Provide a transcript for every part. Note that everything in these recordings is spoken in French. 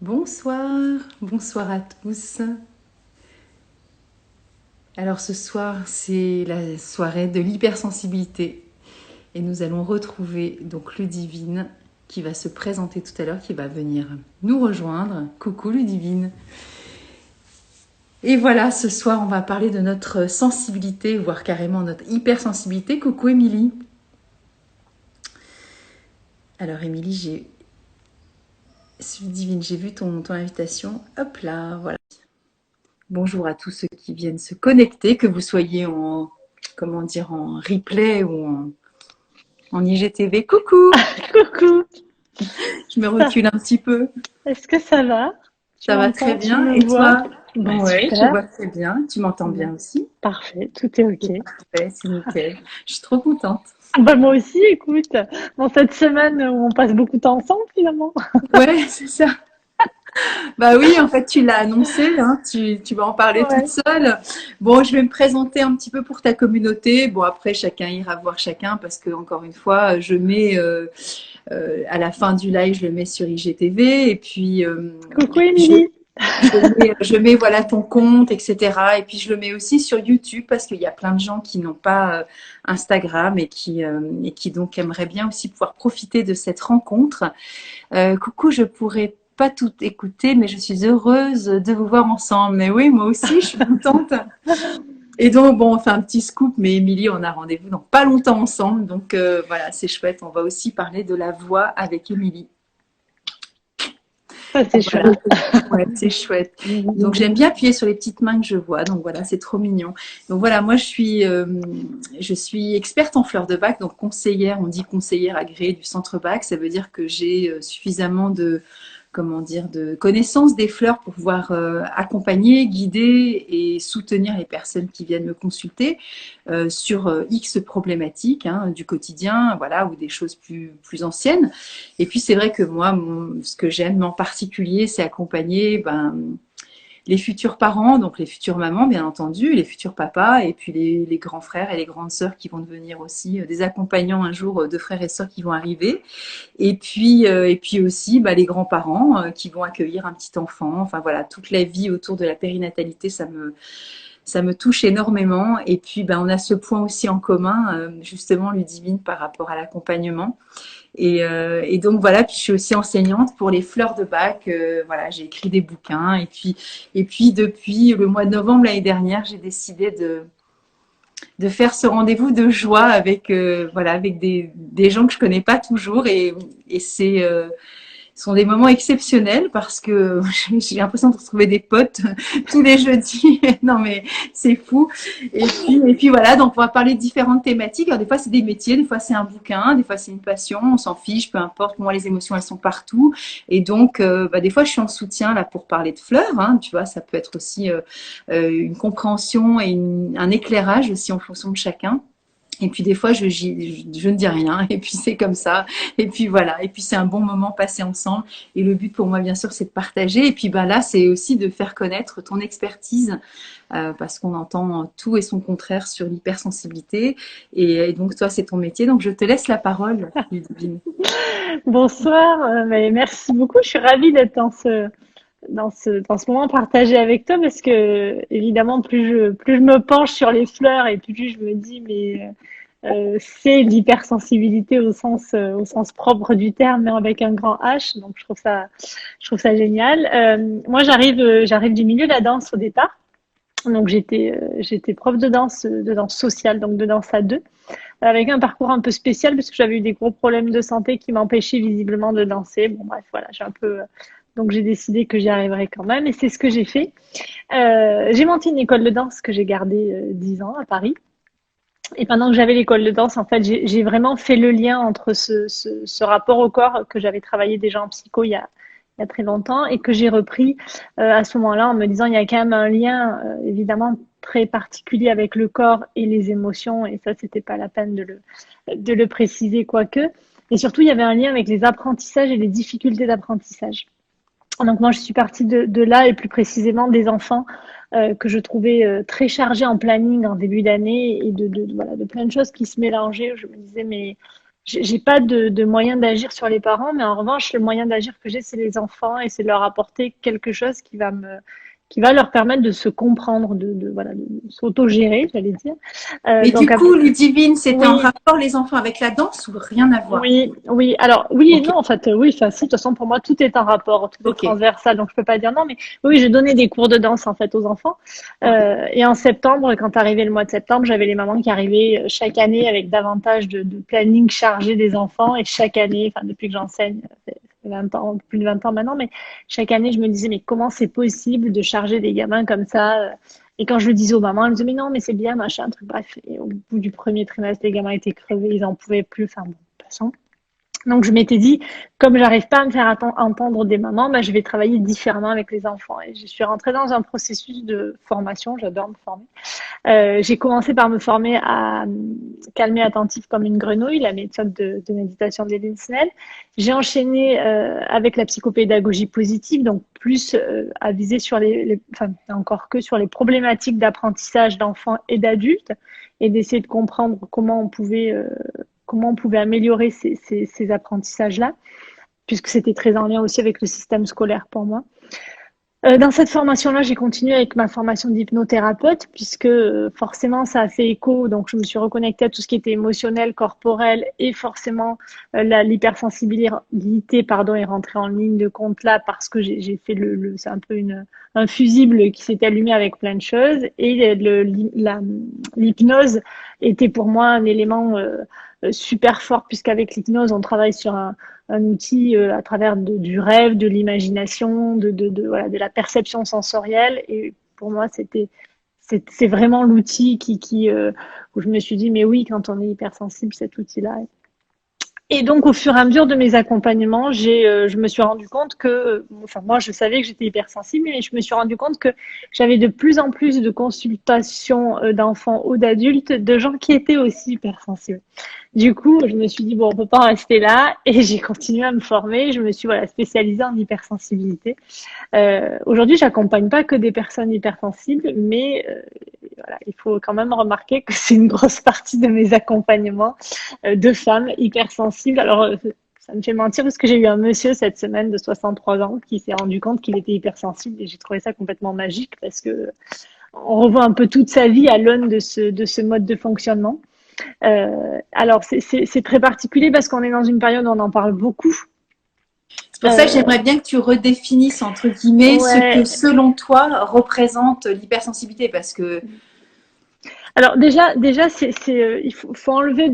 Bonsoir, bonsoir à tous. Alors ce soir, c'est la soirée de l'hypersensibilité et nous allons retrouver donc Ludivine qui va se présenter tout à l'heure, qui va venir nous rejoindre. Coucou Ludivine. Et voilà, ce soir, on va parler de notre sensibilité, voire carrément notre hypersensibilité. Coucou Émilie. Alors Émilie, Ludivine, j'ai vu ton invitation. Hop là, voilà. Bonjour à tous ceux qui viennent se connecter, que vous soyez en, comment dire, en replay ou en IGTV. Coucou, Coucou, je me ça- recule un petit peu. est-ce que ça va? Tu Ça va très m'entends? Tu bien. me Et vois? toi? Bah Ouais, je super. vois très bien. Tu m'entends Bon, bien aussi? parfait, tout est C'est ok. parfait, c'est nickel. Je suis trop contente. Bah moi aussi, écoute, dans cette semaine où on passe beaucoup de temps ensemble finalement. Ouais, c'est ça. Bah oui, en fait, tu l'as annoncé, hein, tu vas en parler toute Ouais. seule. Bon, je vais me présenter un petit peu pour ta communauté. Bon, après, chacun ira voir chacun parce que, encore une fois, je mets à la fin du live, je le mets sur IGTV et puis Coucou je, Émilie. je mets voilà ton compte, etc. Et puis je le mets aussi sur YouTube parce qu'il y a plein de gens qui n'ont pas Instagram et qui donc aimeraient bien aussi pouvoir profiter de cette rencontre. Coucou, je pourrais pas tout écouter, mais je suis heureuse de vous voir ensemble. Mais oui, moi aussi, je suis contente. Et donc, bon, on fait un petit scoop, mais Émilie, on a rendez-vous dans pas longtemps ensemble. Donc, voilà, c'est chouette. On va aussi parler de la voix avec Émilie. Ça c'est Voilà, chouette. ouais, c'est chouette. Donc, j'aime bien appuyer sur les petites mains que je vois. Donc, voilà, c'est trop mignon. Donc, voilà, moi, je suis experte en fleurs de bac, donc conseillère, on dit conseillère agréée du centre bac. Ça veut dire que j'ai suffisamment de comment dire, de connaissance des fleurs pour pouvoir accompagner, guider et soutenir les personnes qui viennent me consulter sur X problématiques hein, du quotidien, voilà, ou des choses plus anciennes. Et puis c'est vrai que moi, ce que j'aime en particulier, c'est accompagner les futurs parents, donc les futures mamans, bien entendu, les futurs papas, et puis les grands frères et les grandes sœurs qui vont devenir aussi des accompagnants un jour de frères et sœurs qui vont arriver. Et puis aussi les grands-parents qui vont accueillir un petit enfant. Enfin voilà, toute la vie autour de la périnatalité, ça me touche énormément. Et puis on a ce point aussi en commun, justement, Ludivine, par rapport à l'accompagnement. Et donc voilà, puis je suis aussi enseignante pour les fleurs de bac. Voilà, j'ai écrit des bouquins. Et puis depuis le mois de novembre l'année dernière, j'ai décidé de faire ce rendez-vous de joie avec voilà avec des gens que je connais pas toujours et ce sont des moments exceptionnels parce que j'ai l'impression de retrouver des potes tous les jeudis. Non mais c'est fou. Et puis voilà, donc on va parler de différentes thématiques. Alors des fois c'est des métiers, des fois c'est un bouquin, des fois c'est une passion, on s'en fiche, peu importe. Moi les émotions elles sont partout. Et donc des fois je suis en soutien là pour parler de fleurs. Hein, tu vois, ça peut être aussi une compréhension et un éclairage aussi en fonction de chacun. Et puis des fois, je ne dis rien, et puis c'est comme ça, et puis voilà, et puis c'est un bon moment passé ensemble. Et le but pour moi, bien sûr, c'est de partager. Et puis là, c'est aussi de faire connaître ton expertise, parce qu'on entend tout et son contraire sur l'hypersensibilité. Et donc toi, c'est ton métier, donc je te laisse la parole, Ludivine. Bonsoir, mais merci beaucoup. Je suis ravie d'être dans ce moment partagé avec toi parce que évidemment plus je me penche sur les fleurs et plus je me dis mais c'est l'hypersensibilité au sens propre du terme, mais avec un grand H. Donc je trouve ça génial. Moi, j'arrive du milieu de la danse au départ. Donc j'étais prof de danse sociale, donc de danse à deux, avec un parcours un peu spécial parce que j'avais eu des gros problèmes de santé qui m'empêchaient visiblement de danser. Bon bref, voilà, donc j'ai décidé que j'y arriverais quand même et c'est ce que j'ai fait. J'ai monté une école de danse que j'ai gardée 10 ans à Paris. Et pendant que j'avais l'école de danse, en fait, j'ai vraiment fait le lien entre ce rapport au corps que j'avais travaillé déjà en psycho il y a très longtemps et que j'ai repris à ce moment-là en me disant il y a quand même un lien évidemment très particulier avec le corps et les émotions et ça, c'était pas la peine de le préciser quoique. Et surtout, il y avait un lien avec les apprentissages et les difficultés d'apprentissage. Donc moi, je suis partie de là et plus précisément des enfants que je trouvais très chargés en planning en début d'année et voilà, de plein de choses qui se mélangeaient. Je me disais, mais j'ai pas de moyen d'agir sur les parents, mais en revanche, le moyen d'agir que j'ai, c'est les enfants et c'est de leur apporter quelque chose qui va leur permettre de se comprendre, voilà, de s'autogérer, j'allais dire. Et du Donc, coup, Ludivine, c'était en oui, rapport les enfants avec la danse ou rien à voir? oui, oui. Alors, oui et Ok, non, en fait, oui, enfin, si, de toute façon, pour moi, tout est un rapport, tout est ok, transversal, donc je peux pas dire non, mais oui, j'ai donné des cours de danse, en fait, aux enfants. ok. Et en septembre, quand arrivait le mois de septembre, j'avais les mamans qui arrivaient chaque année avec davantage de planning chargé des enfants, et chaque année, enfin, depuis que j'enseigne, ça fait 20 ans, plus de 20 ans maintenant, mais chaque année, je me disais, mais comment c'est possible de charger des gamins comme ça? Et quand je le disais aux mamans, elles me disaient, mais non, mais c'est bien, machin, truc, bref. Et au bout du premier trimestre, les gamins étaient crevés, ils en pouvaient plus, enfin, bon, passons. Donc je m'étais dit, comme j'arrive pas à me faire entendre des mamans, bah, je vais travailler différemment avec les enfants. Et je suis rentrée dans un processus de formation, j'adore me former. J'ai commencé par me former à calmer attentif comme une grenouille, la méthode de méditation d'Eline Snell. J'ai enchaîné avec la psychopédagogie positive, donc plus à viser sur enfin encore que sur les problématiques d'apprentissage d'enfants et d'adultes, et d'essayer de comprendre comment on pouvait améliorer ces apprentissages-là, puisque c'était très en lien aussi avec le système scolaire pour moi. Dans cette formation-là, j'ai continué avec ma formation d'hypnothérapeute, puisque forcément, ça a fait écho. Donc, je me suis reconnectée à tout ce qui était émotionnel, corporel, et forcément, l'hypersensibilité, pardon, est rentrée en ligne de compte là, parce que j'ai fait c'est un peu un fusible qui s'est allumé avec plein de choses. Et l'hypnose était pour moi un élément super fort, puisqu'avec l'hypnose, on travaille sur un outil à travers du rêve, de l'imagination, voilà, de la perception sensorielle. Et pour moi, c'est vraiment l'outil où je me suis dit, mais oui, quand on est hypersensible, cet outil-là. Et donc, au fur et à mesure de mes accompagnements, je me suis rendu compte enfin, moi, je savais que j'étais hypersensible, mais je me suis rendu compte que j'avais de plus en plus de consultations d'enfants ou d'adultes, de gens qui étaient aussi hypersensibles. Du coup, je me suis dit, bon, on peut pas en rester là, et j'ai continué à me former. Je me suis, voilà, spécialisée en hypersensibilité. Aujourd'hui, j'accompagne pas que des personnes hypersensibles, mais voilà, il faut quand même remarquer que c'est une grosse partie de mes accompagnements de femmes hypersensibles. Alors, ça me fait mentir parce que j'ai eu un monsieur cette semaine de 63 ans qui s'est rendu compte qu'il était hypersensible, et j'ai trouvé ça complètement magique parce que on revoit un peu toute sa vie à l'aune de ce mode de fonctionnement. Alors, c'est très particulier parce qu'on est dans une période où on en parle beaucoup. C'est pour ça que j'aimerais bien que tu redéfinisses, entre guillemets, ce que, Ouais. selon toi, représente l'hypersensibilité. Parce que Alors déjà, il faut enlever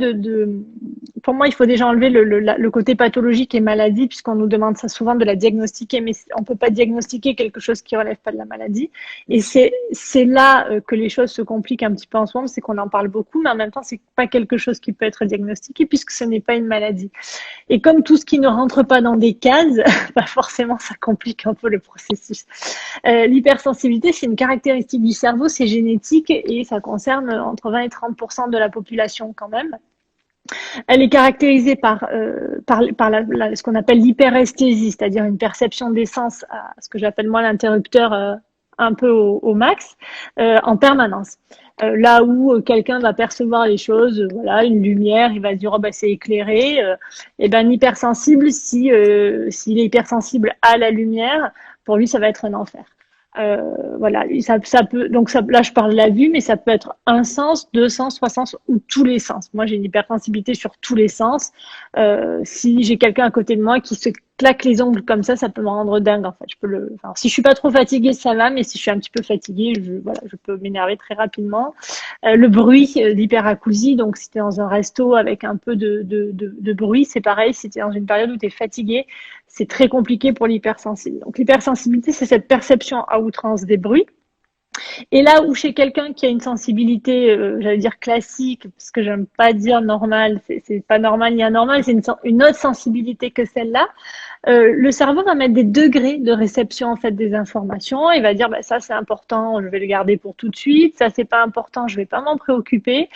pour moi, il faut déjà enlever le côté pathologique et maladie, puisqu'on nous demande ça souvent de la diagnostiquer, mais on peut pas diagnostiquer quelque chose qui relève pas de la maladie. Et c'est là que les choses se compliquent un petit peu en ce moment, c'est qu'on en parle beaucoup, mais en même temps, c'est pas quelque chose qui peut être diagnostiqué puisque ce n'est pas une maladie. Et comme tout ce qui ne rentre pas dans des cases, bah forcément, ça complique un peu le processus. L'hypersensibilité, c'est une caractéristique du cerveau, c'est génétique et ça concerne entre 20 et 30% de la population quand même. Elle est caractérisée par ce qu'on appelle l'hyperesthésie, c'est-à-dire une perception des sens à ce que j'appelle moi l'interrupteur un peu au max en permanence. Là où quelqu'un va percevoir les choses, voilà, une lumière, il va se dire oh, bah, c'est éclairé. Et ben hypersensible, s'il est hypersensible à la lumière, pour lui ça va être un enfer. Voilà, ça peut donc là je parle de la vue, mais ça peut être un sens, deux sens, trois sens ou tous les sens. Moi j'ai une hypersensibilité sur tous les sens. Si j'ai quelqu'un à côté de moi qui se claque les ongles comme ça peut me rendre dingue en fait. Enfin, si je suis pas trop fatiguée, ça va, mais si je suis un petit peu fatiguée, voilà, je peux m'énerver très rapidement. Le bruit, l'hyperacousie, donc si tu es dans un resto avec un peu de bruit, c'est pareil. Si tu es dans une période où tu es fatigué, c'est très compliqué pour l'hypersensible. Donc l'hypersensibilité, c'est cette perception à outrance des bruits. Et là où chez quelqu'un qui a une sensibilité, j'allais dire classique, parce que j'aime pas dire normal, c'est pas normal ni anormal, c'est une autre sensibilité que celle-là. Le cerveau va mettre des degrés de réception en fait des informations. Il va dire bah, ça c'est important, je vais le garder pour tout de suite. Ça c'est pas important, je vais pas m'en préoccuper.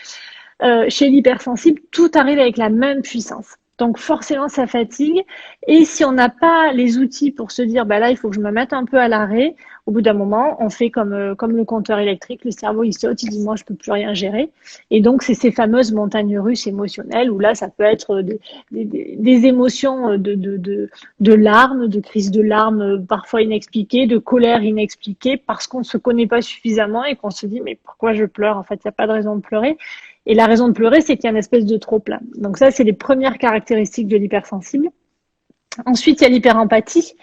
Chez l'hypersensible, tout arrive avec la même puissance. Donc forcément, ça fatigue. Et si on n'a pas les outils pour se dire, bah là, il faut que je me mette un peu à l'arrêt, au bout d'un moment, on fait comme le compteur électrique, le cerveau, il saute, il dit, moi, je peux plus rien gérer. Et donc, c'est ces fameuses montagnes russes émotionnelles où là, ça peut être des émotions de larmes, de crises de larmes parfois inexpliquées, de colère inexpliquée parce qu'on ne se connaît pas suffisamment et qu'on se dit, mais pourquoi je pleure? En fait, il n'y a pas de raison de pleurer. Et la raison de pleurer, c'est qu'il y a une espèce de trop-plein. Donc ça, c'est les premières caractéristiques de l'hypersensible. Ensuite, il y a l'hyperempathie,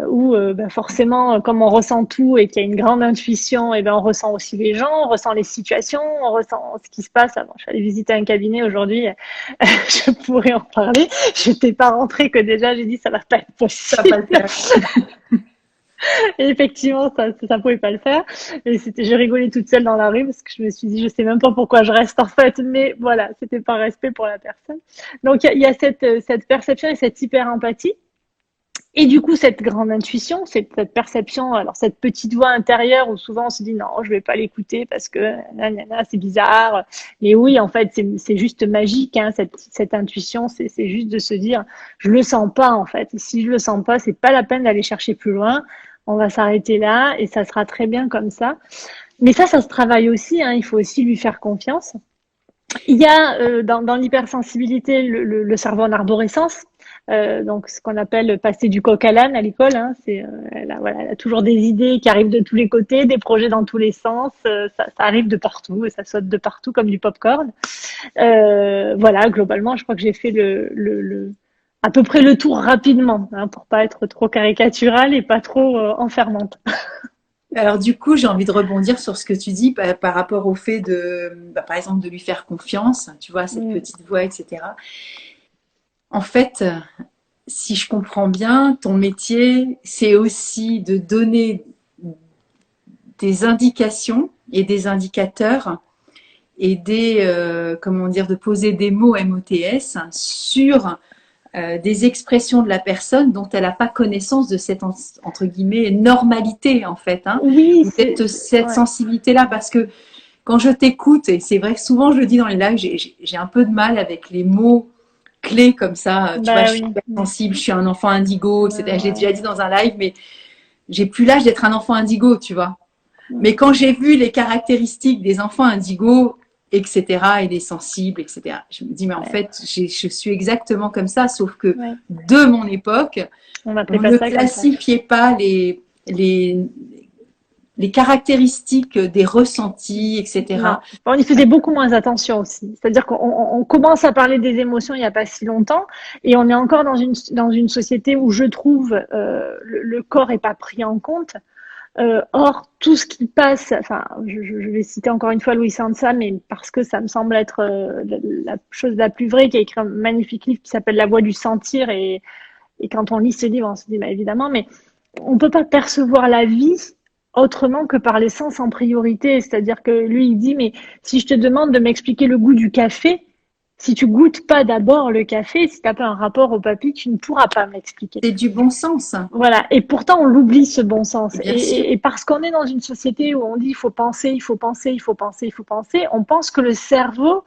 où forcément, comme on ressent tout et qu'il y a une grande intuition, et ben on ressent aussi les gens, on ressent les situations, on ressent ce qui se passe. Bon, je suis allée visiter un cabinet aujourd'hui, je pourrais en parler. Je n'étais pas rentrée que déjà, j'ai dit ça va pas être possible. Ça va pas le faire. Et effectivement, ça pouvait pas le faire. Et j'ai rigolé toute seule dans la rue parce que je me suis dit, je sais même pas pourquoi je reste en fait, mais voilà, c'était par respect pour la personne. Donc il y a cette perception et cette hyper empathie. Et du coup, cette grande intuition, cette perception, alors cette petite voix intérieure où souvent on se dit non, je vais pas l'écouter parce que c'est bizarre. Mais oui, en fait, c'est juste magique, hein, cette intuition, c'est juste de se dire, je le sens pas en fait. Et si je le sens pas, c'est pas la peine d'aller chercher plus loin. On va s'arrêter là et ça sera très bien comme ça. Mais ça se travaille aussi, hein, il faut aussi lui faire confiance. Il y a dans l'hypersensibilité le cerveau en arborescence, donc ce qu'on appelle passer du coq à l'âne à l'école. Hein, elle a toujours des idées qui arrivent de tous les côtés, des projets dans tous les sens. Ça arrive de partout et ça saute de partout comme du popcorn. Voilà, globalement, je crois que j'ai fait à peu près le tour rapidement, hein, pour pas être trop caricaturale et pas trop enfermante. Alors du coup, j'ai envie de rebondir sur ce que tu dis par rapport au fait par exemple, de lui faire confiance, tu vois, cette petite voix, etc. En fait, si je comprends bien, ton métier, c'est aussi de donner des indications et des indicateurs et de poser des mots MOTS sur des expressions de la personne dont elle n'a pas connaissance de cette entre guillemets normalité en fait, hein, Oui, cette sensibilité-là, parce que quand je t'écoute, et c'est vrai que souvent je le dis dans les lives, j'ai un peu de mal avec les mots clés comme ça, tu vois, je suis sensible, je suis un enfant indigo, etc. Je l'ai déjà dit dans un live, mais j'ai plus l'âge d'être un enfant indigo, tu vois. Mais quand j'ai vu les caractéristiques des enfants indigos, etc., et des sensibles, etc., je me dis, mais en fait, je suis exactement comme ça, sauf que de mon époque, on ne classifiait pas les caractéristiques des ressentis, etc. On y faisait beaucoup moins attention aussi. C'est-à-dire qu'on commence à parler des émotions il n'y a pas si longtemps et on est encore dans une société où je trouve le corps n'est pas pris en compte. Or, tout ce qui passe, enfin, je vais citer encore une fois Louis Sansa, mais parce que ça me semble être la chose la plus vraie, qui a écrit un magnifique livre qui s'appelle La Voix du sentir, et quand on lit ce livre, on se dit, bah, évidemment, mais on peut pas percevoir la vie autrement que par les sens en priorité. C'est-à-dire que lui, il dit, mais si je te demande de m'expliquer le goût du café, si tu goûtes pas d'abord le café, si t'as pas un rapport au papy, tu ne pourras pas m'expliquer. C'est du bon sens. Voilà. Et pourtant, on l'oublie, ce bon sens. Et parce qu'on est dans une société où on dit, il faut penser, il faut penser, il faut penser, il faut penser, on pense que le cerveau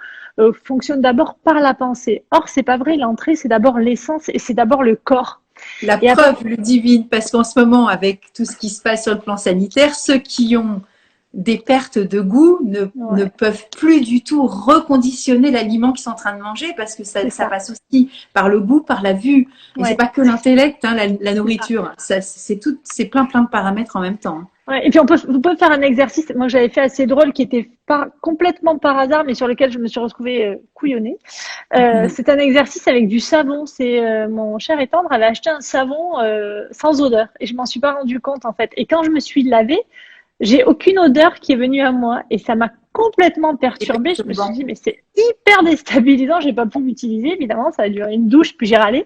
fonctionne d'abord par la pensée. Or, c'est pas vrai. L'entrée, c'est d'abord l'essence et c'est d'abord le corps. La preuve, le divine, parce qu'en ce moment, avec tout ce qui se passe sur le plan sanitaire, ceux qui ont des pertes de goût ne peuvent plus du tout reconditionner l'aliment qu'ils sont en train de manger, parce que ça passe aussi par le goût, par la vue. Et c'est pas que l'intellect, hein, la nourriture. C'est plein de paramètres en même temps. Ouais, et puis on peut faire un exercice. Moi, j'avais fait assez drôle, qui était complètement par hasard, mais sur lequel je me suis retrouvée couillonnée. C'est un exercice avec du savon. C'est mon cher et tendre avait acheté un savon sans odeur, et je m'en suis pas rendu compte en fait. Et quand je me suis lavée, j'ai aucune odeur qui est venue à moi, et ça m'a complètement perturbée. Je me suis dit, mais c'est hyper déstabilisant. J'ai pas pu l'utiliser, évidemment. Ça a duré une douche, puis j'ai râlé.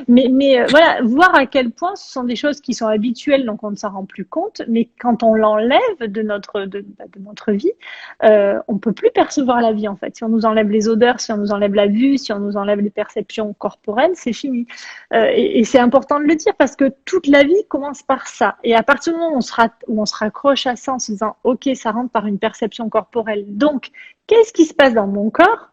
Mais voilà, voir à quel point ce sont des choses qui sont habituelles, donc on ne s'en rend plus compte. Mais quand on l'enlève de notre vie, on peut plus percevoir la vie en fait. Si on nous enlève les odeurs, si on nous enlève la vue, si on nous enlève les perceptions corporelles, c'est fini. Et c'est important de le dire, parce que toute la vie commence par ça. Et à partir du moment où on se raccroche à ça en se disant, ok, ça rentre par une perception corporelle. Donc, qu'est-ce qui se passe dans mon corps?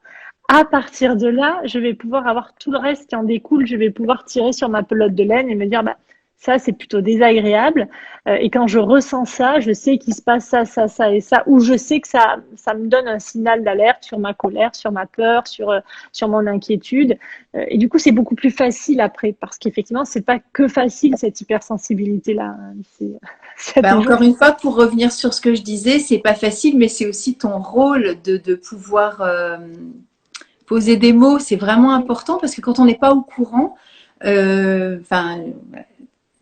à partir de là, je vais pouvoir avoir tout le reste qui en découle. Je vais pouvoir tirer sur ma pelote de laine et me dire, bah, ça, c'est plutôt désagréable. Et quand je ressens ça, je sais qu'il se passe ça, ça, ça et ça, ou je sais que ça me donne un signal d'alerte sur ma colère, sur ma peur, sur mon inquiétude. Et du coup, c'est beaucoup plus facile après, parce qu'effectivement, c'est pas que facile cette hypersensibilité-là. C'est Bah, toujours. encore une fois, pour revenir sur ce que je disais, c'est pas facile, mais c'est aussi ton rôle de pouvoir poser des mots. C'est vraiment important parce que quand on n'est pas au courant, enfin,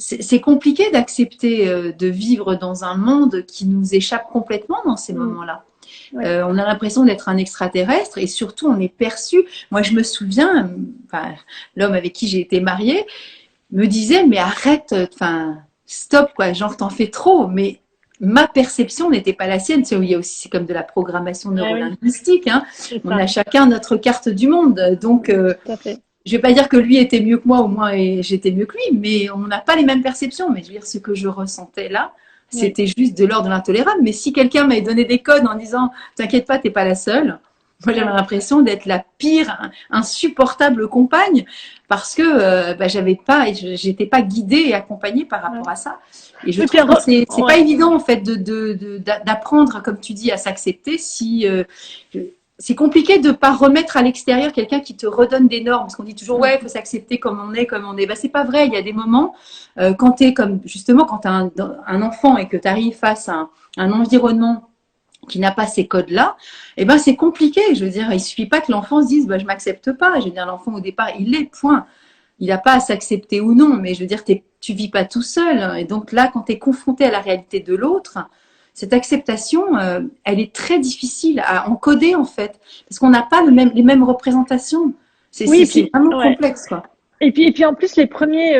c'est compliqué d'accepter de vivre dans un monde qui nous échappe complètement dans ces moments-là. Ouais. On a l'impression d'être un extraterrestre et surtout on est perçu. Moi, je me souviens, enfin, l'homme avec qui j'ai été mariée me disait mais arrête, enfin stop quoi, genre t'en fais trop. Mais ma perception n'était pas la sienne. Il y a aussi c'est comme de la programmation Ah oui, neurolinguistique. Hein. c'est On ça. a chacun notre carte du monde. Donc Tout à fait. je vais pas dire que lui était mieux que moi ou moi j'étais mieux que lui, mais on n'a pas les mêmes perceptions. Mais je veux dire, ce que je ressentais là, Oui. c'était juste de l'ordre de l'intolérable. Mais si quelqu'un m'avait donné des codes en disant t'inquiète pas, t'es pas la seule, moi j'avais Ouais. l'impression d'être la pire, insupportable compagne parce que j'avais pas, j'étais pas guidée et accompagnée par Ouais. rapport à ça. Et je Oui, puis trouve que c'est pas ouais. évident en fait d'apprendre, comme tu dis, à s'accepter si c'est compliqué de ne pas remettre à l'extérieur quelqu'un qui te redonne des normes. Parce qu'on dit toujours, ouais, il faut s'accepter comme on est, comme on est. Ben, c'est pas vrai. Il y a des moments, quand tu es comme, justement, quand tu as un enfant et que tu arrives face à un environnement qui n'a pas ces codes-là, eh ben, c'est compliqué. Je veux dire, il suffit pas que l'enfant se dise, bah, je m'accepte pas. Je veux dire, l'enfant, au départ, il est, point. Il n'a pas à s'accepter ou non. Mais je veux dire, tu vis pas tout seul. Et donc là, quand tu es confronté à la réalité de l'autre, cette acceptation, elle est très difficile à encoder en fait, parce qu'on n'a pas les mêmes représentations. Oui, et C'est puis, vraiment ouais. complexe, quoi. Et puis en plus, les premiers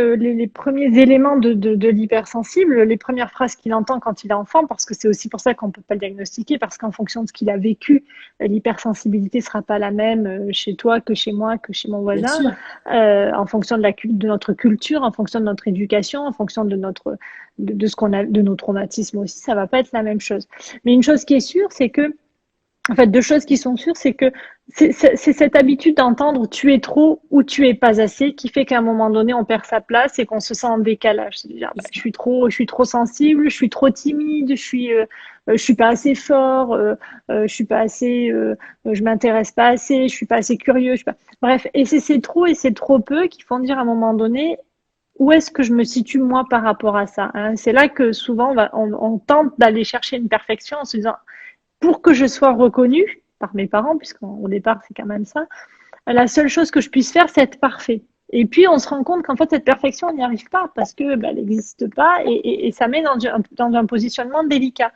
éléments de l'hypersensible, les premières phrases qu'il entend quand il est enfant, parce que c'est aussi pour ça qu'on ne peut pas le diagnostiquer, parce qu'en fonction de ce qu'il a vécu, l'hypersensibilité ne sera pas la même chez toi que chez moi, que chez mon Bien voisin, sûr. en fonction de notre culture, en fonction de notre éducation, en fonction de ce qu'on a, de nos traumatismes aussi, ça va pas être la même chose. Mais une chose qui est sûre, c'est que en fait, deux choses qui sont sûres, c'est que c'est cette habitude d'entendre tu es trop ou tu es pas assez qui fait qu'à un moment donné, on perd sa place et qu'on se sent en décalage. C'est-à-dire, bah, je suis trop sensible, je suis trop timide, je suis pas assez fort, je suis pas assez, je m'intéresse pas assez, je suis pas assez curieux. Je suis pas... Bref, et c'est ces trop et c'est trop peu qui font dire à un moment donné, où est-ce que je me situe moi par rapport à ça, hein. C'est là que souvent on tente d'aller chercher une perfection en se disant pour que je sois reconnue par mes parents, puisqu'au départ, c'est quand même ça, la seule chose que je puisse faire, c'est être parfait. Et puis, on se rend compte qu'en fait, cette perfection, on n'y arrive pas parce que elle n'existe pas et ça met dans un positionnement délicat.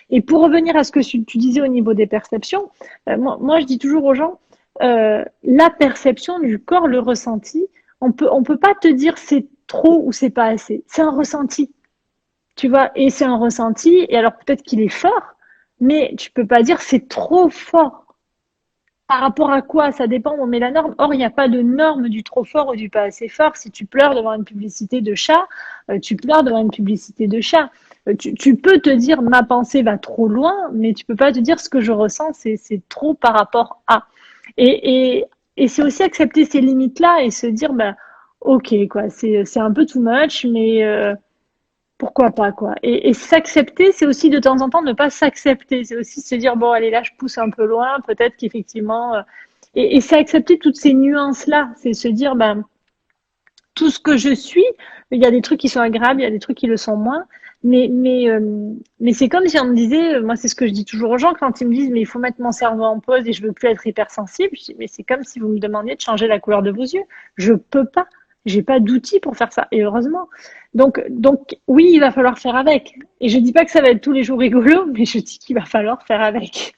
Et pour revenir à ce que tu disais au niveau des perceptions, moi, je dis toujours aux gens, la perception du corps, le ressenti, on peut pas te dire c'est trop ou c'est pas assez. C'est un ressenti, tu vois, et c'est un ressenti. Et alors peut-être qu'il est fort, mais tu peux pas dire c'est trop fort. Par rapport à quoi? Ça dépend, on met la norme. Or, il n'y a pas de norme du trop fort ou du pas assez fort. Si tu pleures devant une publicité de chat, tu pleures devant une publicité de chat. Tu peux te dire ma pensée va trop loin, mais tu peux pas te dire ce que je ressens, c'est trop par rapport à. Et, et, et c'est aussi accepter ces limites-là et se dire, bah, ok, quoi, c'est un peu too much, mais pourquoi pas, quoi. Et s'accepter, c'est aussi de temps en temps ne pas s'accepter. C'est aussi se dire, bon, allez, là, je pousse un peu loin, peut-être qu'effectivement. Et c'est accepter toutes ces nuances-là. C'est se dire, ben, tout ce que je suis, il y a des trucs qui sont agréables, il y a des trucs qui le sont moins. Mais c'est comme si on me disait, moi, c'est ce que je dis toujours aux gens quand ils me disent, mais il faut mettre mon cerveau en pause et je veux plus être hypersensible. Je dis, mais c'est comme si vous me demandiez de changer la couleur de vos yeux. Je peux pas. J'ai pas d'outils pour faire ça. Et heureusement. Donc, oui, il va falloir faire avec. Et je dis pas que ça va être tous les jours rigolo, mais je dis qu'il va falloir faire avec.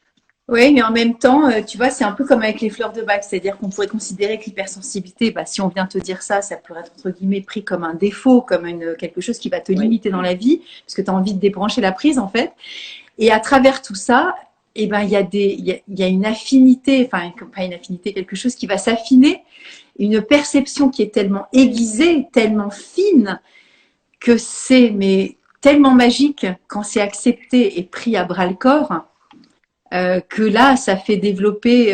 Oui, mais en même temps, tu vois, c'est un peu comme avec les fleurs de bac, c'est-à-dire qu'on pourrait considérer que l'hypersensibilité, bah, si on vient te dire ça, ça pourrait être entre guillemets pris comme un défaut, comme quelque chose qui va te Oui. limiter dans la vie, parce que tu as envie de débrancher la prise en fait. Et à travers tout ça, eh ben, il y a une affinité, enfin, pas une affinité, quelque chose qui va s'affiner, une perception qui est tellement aiguisée, tellement fine, que c'est mais tellement magique quand c'est accepté et pris à bras le corps, que là, ça fait développer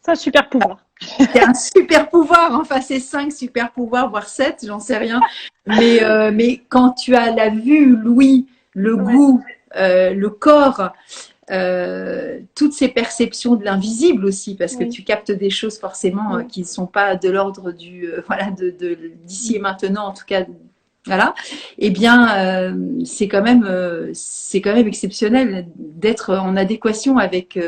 C'est un super pouvoir. C'est un super pouvoir, enfin c'est 5 super pouvoirs, voire 7, j'en sais rien. Mais quand tu as la vue, l'ouïe, le Ouais. goût, le corps, toutes ces perceptions de l'invisible aussi, parce que Oui. tu captes des choses forcément Mm. qui ne sont pas de l'ordre du voilà d'ici et maintenant, en tout cas. Voilà, eh bien, c'est quand même exceptionnel d'être en adéquation avec.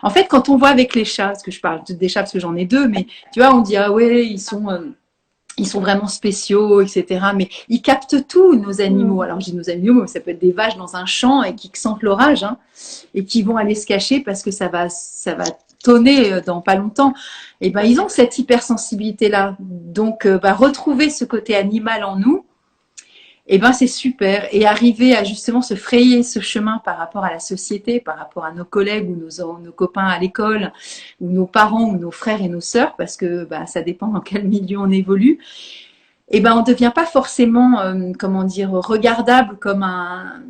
En fait, quand on voit avec les chats, parce que je parle des chats parce que j'en ai deux, mais tu vois, on dit ah ouais, ils sont vraiment spéciaux, etc. Mais ils captent tout, nos animaux. Mm. Alors, j'ai nos animaux, mais ça peut être des vaches dans un champ et qui sentent l'orage, hein, et qui vont aller se cacher parce que ça va tonner dans pas longtemps. Et ben, ils ont cette hypersensibilité-là. Donc, retrouver ce côté animal en nous, et ben c'est super. Et arriver à justement se frayer ce chemin par rapport à la société, par rapport à nos collègues ou nos copains à l'école, ou nos parents ou nos frères et nos sœurs, parce que bah, ça dépend dans quel milieu on évolue. Et ben on ne devient pas forcément, comment dire, regardable comme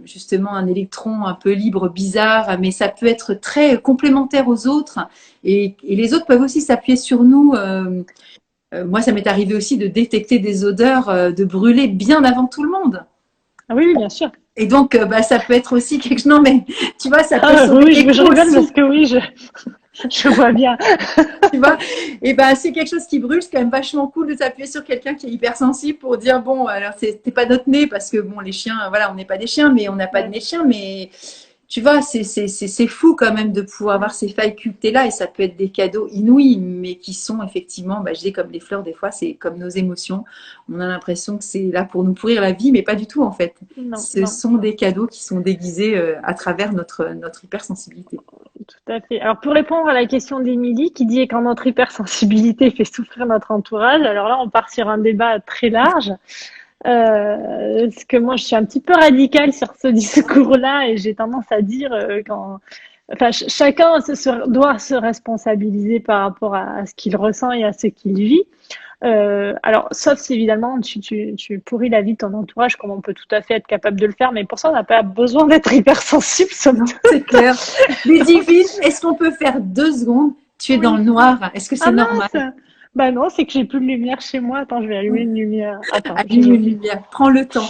justement un électron un peu libre, bizarre, mais ça peut être très complémentaire aux autres. Et les autres peuvent aussi s'appuyer sur nous. Moi, ça m'est arrivé aussi de détecter des odeurs de brûlés bien avant tout le monde. Ah oui, oui, bien sûr. Et donc, ça peut être aussi quelque chose. Non, mais tu vois, ça peut Ah, sauver oui, des je coups rigole parce aussi. que oui, je vois bien. Tu vois. Et ben, c'est quelque chose qui brûle. C'est quand même vachement cool de s'appuyer sur quelqu'un qui est hypersensible pour dire bon, alors c'est pas notre nez parce que bon, les chiens, voilà, on n'est pas des chiens, mais on n'a pas de Ouais. nez de chien, mais tu vois, c'est fou quand même de pouvoir avoir ces facultés-là et ça peut être des cadeaux inouïs, mais qui sont effectivement, bah, je dis comme les fleurs, des fois, c'est comme nos émotions. On a l'impression que c'est là pour nous pourrir la vie, mais pas du tout en fait. Non, Ce non, sont des cadeaux qui sont déguisés à travers notre hypersensibilité. tout à fait. Alors, pour répondre à la question d'Émilie, qui dit quand notre hypersensibilité fait souffrir notre entourage, alors là, on part sur un débat très large. Parce que moi, je suis un petit peu radicale sur ce discours-là et j'ai tendance à dire enfin, chacun doit se responsabiliser par rapport à ce qu'il ressent et à ce qu'il vit. Alors, sauf si évidemment tu pourris la vie de ton entourage, comme on peut tout à fait être capable de le faire, mais pour ça, on n'a pas besoin d'être hypersensible. Non, c'est clair. Ludivine, est-ce qu'on peut faire 2 secondes? Tu es dans Oui. le noir. Est-ce que Ah c'est normal? mince! Bah non, c'est que j'ai plus de lumière chez moi. Attends, je vais allumer une lumière. Attends, Allume une lumière. Prends le temps.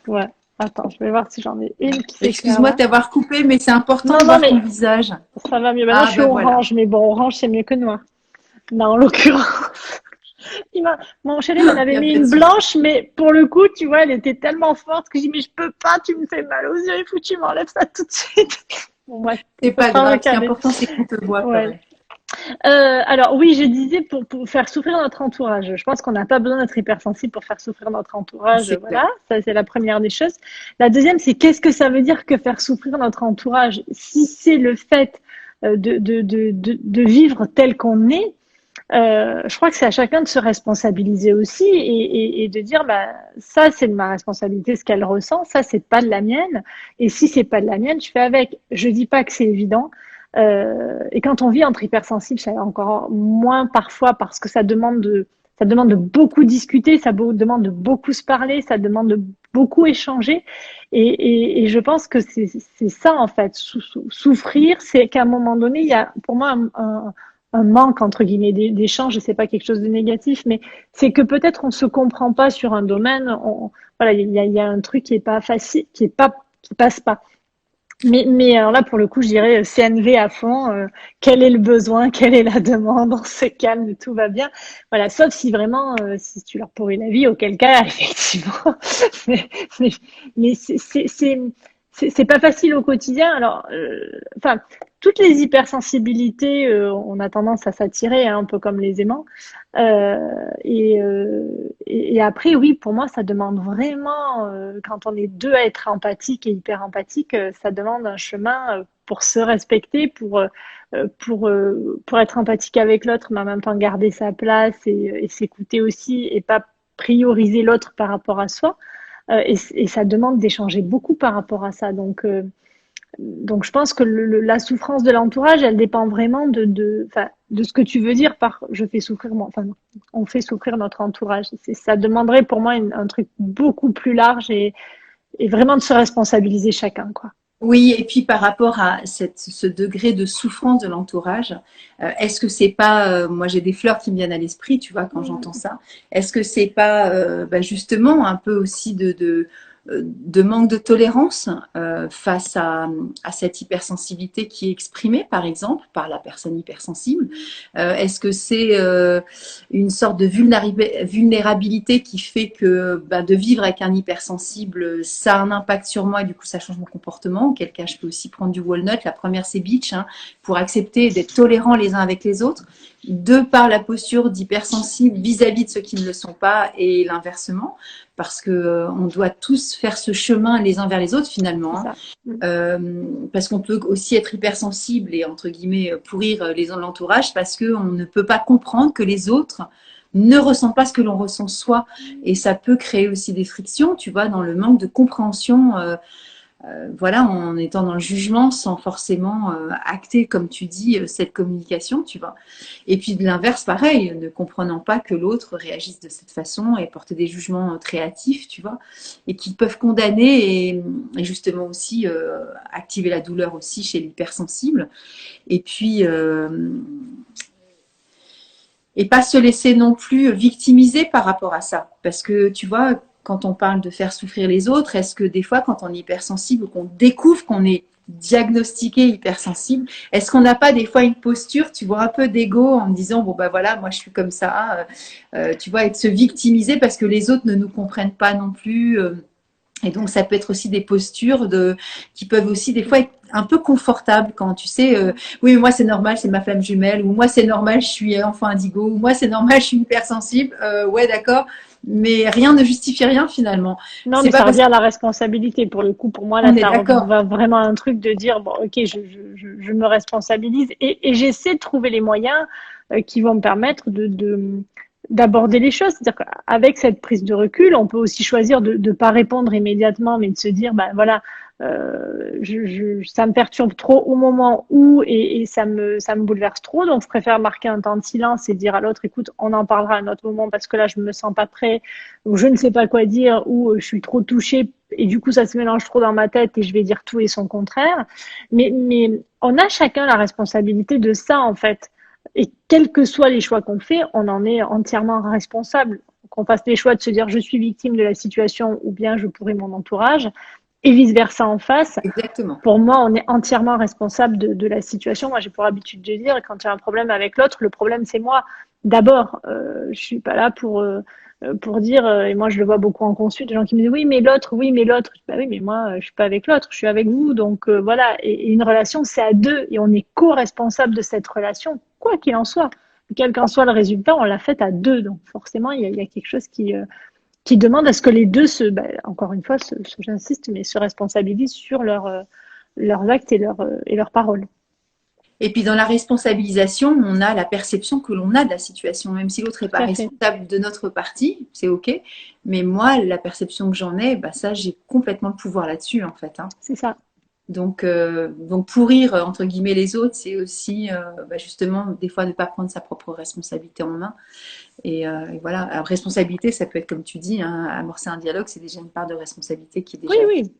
ouais. Attends, je vais voir si j'en ai une qui s'éclaire Excuse-moi de là. t'avoir coupé, mais c'est important Non, de non, voir ton mais visage. ça va mieux. Maintenant, je Ah, suis ben voilà. orange, mais bon, orange, c'est mieux que noir. Non, en l'occurrence. Mon chéri m'en Il avait n'y a mis pas de une souci. blanche, mais pour le coup, tu vois, elle était tellement forte que j'ai dit, mais je peux pas, tu me fais mal aux yeux, il faut que tu m'enlèves ça tout de suite. Bon, bref, C'est ça pas sera grave. Ce qui est recalé. important, c'est qu'on te voit quand Ouais. même. Alors oui, je disais pour faire souffrir notre entourage. Je pense qu'on n'a pas besoin d'être hypersensible pour faire souffrir notre entourage. C'est clair. Voilà, ça c'est la première des choses. La deuxième, c'est qu'est-ce que ça veut dire que faire souffrir notre entourage? Si c'est le fait de vivre tel qu'on est, je crois que c'est à chacun de se responsabiliser aussi et de dire bah ça c'est de ma responsabilité ce qu'elle ressent, ça c'est pas de la mienne et si c'est pas de la mienne, je fais avec. Je dis pas que c'est évident. Et quand on vit entre hypersensibles, c'est encore moins parfois parce que ça demande de beaucoup discuter, demande de beaucoup se parler, ça demande de beaucoup échanger. Et je pense que c'est ça en fait, souffrir, c'est qu'à un moment donné, il y a pour moi un manque entre guillemets d'échange. C'est pas quelque chose de négatif, mais c'est que peut-être on se comprend pas sur un domaine. Voilà, il y a un truc qui est pas facile, qui passe pas. Mais alors là, pour le coup, je dirais CNV à fond. Quel est le besoin? Quelle est la demande? On se calme, tout va bien. Voilà, sauf si vraiment, si tu leur pourris la vie, auquel cas, effectivement. Mais, mais, mais c'est pas facile au quotidien. Alors, enfin, toutes les hypersensibilités, on a tendance à s'attirer, hein, un peu comme les aimants. Et après, oui, pour moi, ça demande vraiment, quand on est deux à être empathique et hyper empathique, ça demande un chemin pour se respecter, pour être empathique avec l'autre, mais en même temps garder sa place et s'écouter aussi et pas prioriser l'autre par rapport à soi. Et ça demande d'échanger beaucoup par rapport à ça. Donc je pense que la souffrance de l'entourage, elle dépend vraiment enfin, de ce que tu veux dire par je fais souffrir enfin, on fait souffrir notre entourage. Ça demanderait pour moi un truc beaucoup plus large et vraiment de se responsabiliser chacun, quoi. Oui, et puis par rapport à ce degré de souffrance de l'entourage, est-ce que c'est pas, moi j'ai des fleurs qui me viennent à l'esprit, tu vois, quand j'entends ça. Est-ce que c'est pas justement un peu aussi de manque de tolérance face à cette hypersensibilité qui est exprimée, par exemple, par la personne hypersensible. Est-ce que c'est une sorte de vulnérabilité qui fait que de vivre avec un hypersensible, ça a un impact sur moi et du coup ça change mon comportement. Auquel cas je peux aussi prendre du walnut. La première c'est beach, hein, pour accepter d'être tolérants les uns avec les autres, de par la posture d'hypersensible vis-à-vis de ceux qui ne le sont pas et l'inversement, parce que on doit tous faire ce chemin les uns vers les autres finalement. Hein. Parce qu'on peut aussi être hypersensible et entre guillemets pourrir l'entourage parce qu'on ne peut pas comprendre que les autres ne ressentent pas ce que l'on ressent soi. Et ça peut créer aussi des frictions, tu vois, dans le manque de compréhension. Voilà, en étant dans le jugement sans forcément acter, comme tu dis, cette communication, tu vois. Et puis de l'inverse, pareil, ne comprenant pas que l'autre réagisse de cette façon et porte des jugements très hâtifs, tu vois, et qui peuvent condamner et justement aussi activer la douleur aussi chez l'hypersensible. Et puis, et pas se laisser non plus victimiser par rapport à ça. Parce que, tu vois, quand on parle de faire souffrir les autres, est-ce que des fois, quand on est hypersensible ou qu'on découvre qu'on est diagnostiqué hypersensible, est-ce qu'on n'a pas des fois une posture, tu vois, un peu d'ego en disant, bon, bah voilà, moi je suis comme ça, tu vois, et de se victimiser parce que les autres ne nous comprennent pas non plus. Et donc, ça peut être aussi des postures qui peuvent aussi des fois être un peu confortables quand tu sais, oui, moi c'est normal, c'est ma flamme jumelle, ou moi c'est normal, je suis enfant indigo, ou moi c'est normal, je suis hypersensible. Ouais, d'accord, mais rien ne justifie rien finalement. Non, C'est mais pas ça parce revient à la responsabilité. Pour le coup, pour moi, là, qu'on est ça d'accord. va vraiment à un truc de dire, bon, ok, je me responsabilise et j'essaie de trouver les moyens qui vont me permettre d'aborder les choses. C'est-à-dire qu'avec cette prise de recul, on peut aussi choisir de ne pas répondre immédiatement, mais de se dire, ben voilà, ça me perturbe trop au moment où et ça me bouleverse trop. Donc, je préfère marquer un temps de silence et dire à l'autre, écoute, on en parlera à un autre moment parce que là, je me sens pas prêt ou je ne sais pas quoi dire ou je suis trop touchée et du coup, ça se mélange trop dans ma tête et je vais dire tout et son contraire. Mais on a chacun la responsabilité de ça, en fait. Et quels que soient les choix qu'on fait, on en est entièrement responsable. Qu'on fasse les choix de se dire je suis victime de la situation ou bien je pourris mon entourage et vice-versa en face. Exactement. Pour moi, on est entièrement responsable de la situation. Moi, j'ai pour habitude de dire, quand j'ai un problème avec l'autre, le problème, c'est moi. D'abord, je suis pas là pour dire, et moi, je le vois beaucoup en consulte, des gens qui me disent, oui, mais l'autre, oui, mais l'autre. Bah oui, mais moi, je suis pas avec l'autre, je suis avec vous. Donc, voilà. Et une relation, c'est à deux. Et on est co-responsable de cette relation, quoi qu'il en soit. Quel qu'en soit le résultat, on l'a fait à deux. Donc, forcément, il y a quelque chose qui demande à ce que les deux encore une fois, j'insiste, mais se responsabilisent sur leurs actes et leurs paroles. Et puis dans la responsabilisation, on a la perception que l'on a de la situation, même si l'autre n'est pas Tout à fait. responsable de notre partie, c'est ok. Mais moi, la perception que j'en ai, ça, j'ai complètement le pouvoir là-dessus, en fait. Hein. C'est ça. Donc pourrir entre guillemets les autres, c'est aussi justement des fois ne pas prendre sa propre responsabilité en main. Et voilà, alors, responsabilité, ça peut être comme tu dis, hein, amorcer un dialogue, c'est déjà une part de responsabilité qui est Oui, déjà. oui.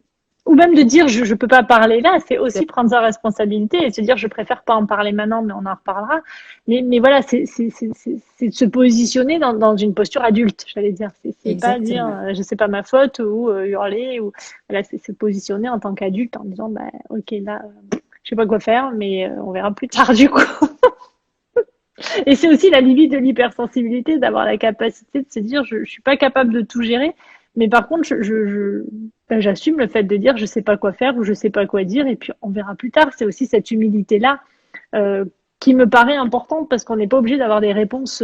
Ou même de dire je ne peux pas parler là, c'est aussi prendre sa responsabilité et se dire je préfère pas en parler maintenant, mais on en reparlera. Mais voilà, c'est de se positionner dans une posture adulte, j'allais dire. C'est pas dire Exactement. je sais pas ma faute ou hurler ou voilà, c'est se positionner en tant qu'adulte en disant bah ok là je sais pas quoi faire, mais on verra plus tard du coup. Et c'est aussi la limite de l'hypersensibilité, d'avoir la capacité de se dire je suis pas capable de tout gérer, mais par contre j'assume le fait de dire je sais pas quoi faire ou je sais pas quoi dire et puis on verra plus tard. C'est aussi cette humilité là euh, qui me paraît importante parce qu'on n'est pas obligé d'avoir des réponses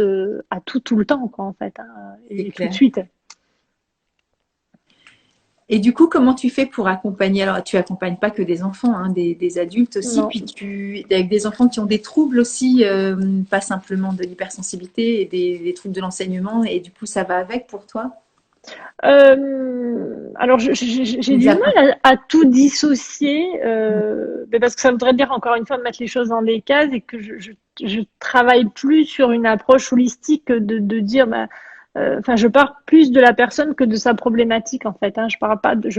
à tout le temps quoi en fait hein, C'est et tout de clair. suite. Et du coup, comment tu fais pour accompagner? Alors, tu accompagnes pas que des enfants, hein, des adultes aussi, Non. puis avec des enfants qui ont des troubles aussi, pas simplement de l'hypersensibilité et des troubles de l'enseignement, et du coup, ça va avec pour toi? Alors, j'ai Mis du à part. mal à tout dissocier, mais parce que ça voudrait dire encore une fois de mettre les choses dans des cases et que je travaille plus sur une approche holistique de dire, bah, enfin, je pars plus de la personne que de sa problématique en fait. Hein, je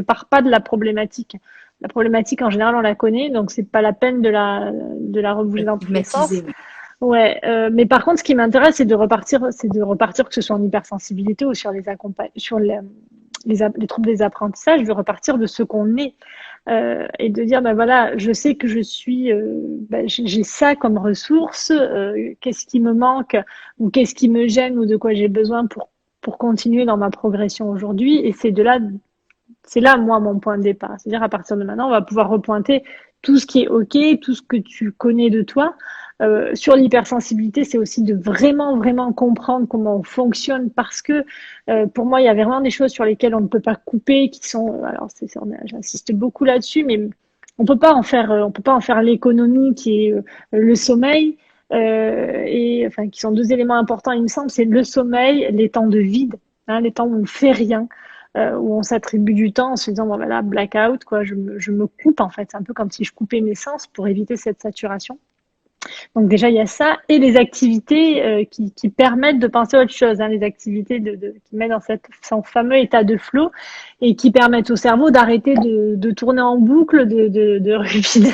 pars pas de la problématique. la problématique en général, on la connaît, donc c'est pas la peine de la rebouger dans tous les sens. Stigmatisé. Ouais, mais par contre, ce qui m'intéresse, c'est de repartir, que ce soit en hypersensibilité ou sur les troubles des apprentissages, de repartir de ce qu'on est. Et de dire, ben voilà, je sais que j'ai ça comme ressource, qu'est-ce qui me manque ou qu'est-ce qui me gêne ou de quoi j'ai besoin pour continuer dans ma progression aujourd'hui. Et c'est là, moi, mon point de départ. C'est-à-dire, à partir de maintenant, on va pouvoir repointer tout ce qui est OK, tout ce que tu connais de toi. Sur l'hypersensibilité, c'est aussi de vraiment, vraiment comprendre comment on fonctionne parce que pour moi, il y a vraiment des choses sur lesquelles on ne peut pas couper, qui sont, alors j'insiste beaucoup là-dessus, mais on peut pas en faire l'économie qui est le sommeil. Et enfin, qui sont deux éléments importants, il me semble, c'est le sommeil, les temps de vide, hein, les temps où on ne fait rien, où on s'attribue du temps en se disant bon ben là blackout quoi, je me coupe en fait, c'est un peu comme si je coupais mes sens pour éviter cette saturation. Donc déjà, il y a ça et les activités qui permettent de penser à autre chose, hein, les activités qui mettent dans son fameux état de flow et qui permettent au cerveau d'arrêter de tourner en boucle, de ruminer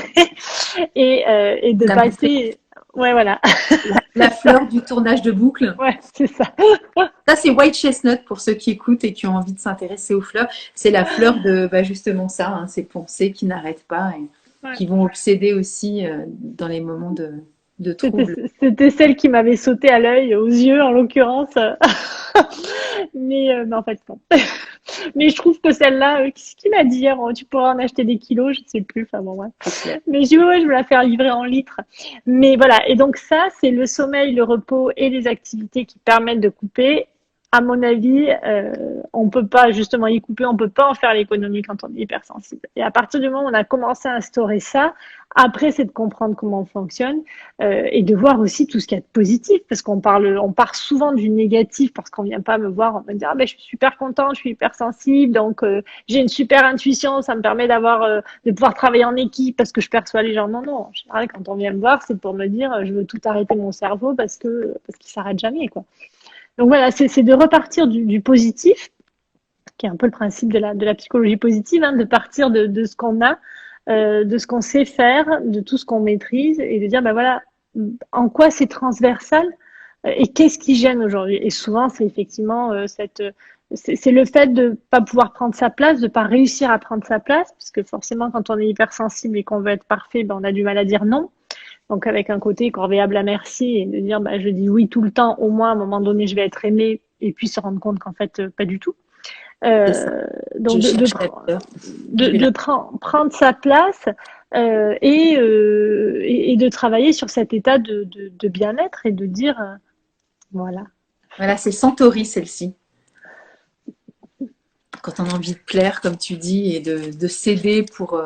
et de passer. Ouais, voilà. La fleur du tournage de boucle. Ouais, c'est ça. Ça, c'est White Chestnut pour ceux qui écoutent et qui ont envie de s'intéresser aux fleurs. C'est la fleur de justement ça, hein, ces pensées qui n'arrêtent pas et Ouais. qui vont obséder aussi dans les moments de trouble. C'était celle qui m'avait sauté à l'œil, aux yeux en l'occurrence. Mais en fait, non. Mais je trouve que celle-là, qu'est-ce qu'il m'a dit hier? Tu pourras en acheter des kilos, je ne sais plus. Enfin bon, ouais. Mais je dis, ouais, je vais la faire livrer en litres. Mais voilà. Et donc ça, c'est le sommeil, le repos et les activités qui permettent de couper. À mon avis, on peut pas justement y couper, on peut pas en faire l'économie quand on est hypersensible. Et à partir du moment où on a commencé à instaurer ça, après c'est de comprendre comment on fonctionne et de voir aussi tout ce qu'il y a de positif, parce on part souvent du négatif parce qu'on vient pas me voir, on me dit ah ben je suis super content, je suis hypersensible, donc j'ai une super intuition, ça me permet de pouvoir travailler en équipe parce que je perçois les gens. Non non, en général quand on vient me voir, c'est pour me dire je veux tout arrêter mon cerveau parce qu'il s'arrête jamais quoi. Donc voilà, c'est de repartir du positif, qui est un peu le principe de la psychologie positive, hein, de partir de ce qu'on a, de ce qu'on sait faire, de tout ce qu'on maîtrise, et de dire, ben voilà, en quoi c'est transversal et qu'est-ce qui gêne aujourd'hui. Et souvent, c'est effectivement c'est le fait de pas pouvoir prendre sa place, de pas réussir à prendre sa place, parce que forcément, quand on est hypersensible et qu'on veut être parfait, ben on a du mal à dire non. Donc avec un côté corvéable à merci et de dire bah, je dis oui tout le temps, au moins à un moment donné je vais être aimé et puis se rendre compte qu'en fait pas du tout. Donc prendre sa place et de travailler sur cet état de bien-être et de dire voilà. Voilà, c'est Centauri celle-ci. Quand on a envie de plaire, comme tu dis, et de céder pour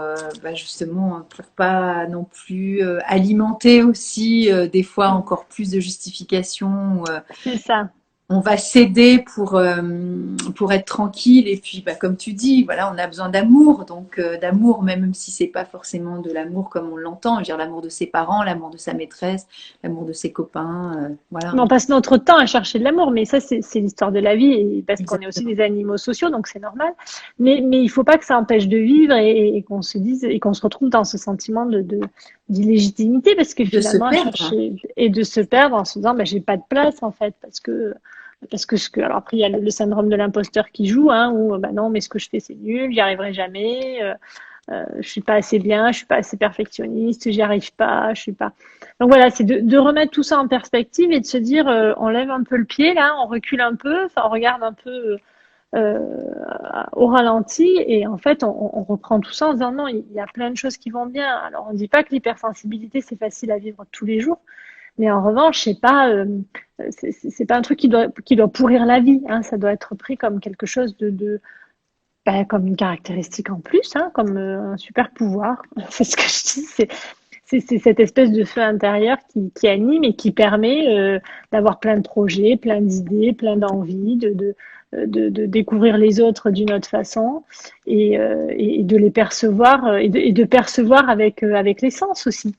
justement pour pas non plus alimenter aussi des fois encore plus de justifications. C'est ça. On va céder pour être tranquille et puis comme tu dis, voilà, on a besoin d'amour, donc d'amour même si c'est pas forcément de l'amour comme on l'entend, je veux dire l'amour de ses parents, l'amour de sa maîtresse, l'amour de ses copains, voilà. Mais on passe notre temps à chercher de l'amour, mais ça c'est l'histoire de la vie et parce qu'on est aussi Exactement. des animaux sociaux, donc c'est normal. Mais il faut pas que ça empêche de vivre et qu'on se dise et qu'on se retrouve dans ce sentiment d'illégitimité parce que finalement chercher et de se perdre en se disant j'ai pas de place en fait parce que alors après il y a le syndrome de l'imposteur qui joue hein, où non mais ce que je fais c'est nul, j'y arriverai jamais, je suis pas assez bien, je suis pas assez perfectionniste, j'y arrive pas, je suis pas. Donc voilà, c'est de remettre tout ça en perspective et de se dire on lève un peu le pied là, on recule un peu, enfin on regarde un peu au ralenti et en fait on reprend tout ça en disant non il y a plein de choses qui vont bien. Alors on dit pas que l'hypersensibilité c'est facile à vivre tous les jours. Mais en revanche, c'est pas un truc qui doit pourrir la vie. Hein. Ça doit être pris comme quelque chose comme une caractéristique en plus, hein, comme un super pouvoir. C'est ce que je dis. C'est cette espèce de feu intérieur qui anime et qui permet d'avoir plein de projets, plein d'idées, plein d'envies, de découvrir les autres d'une autre façon et de les percevoir et de percevoir avec les sens aussi.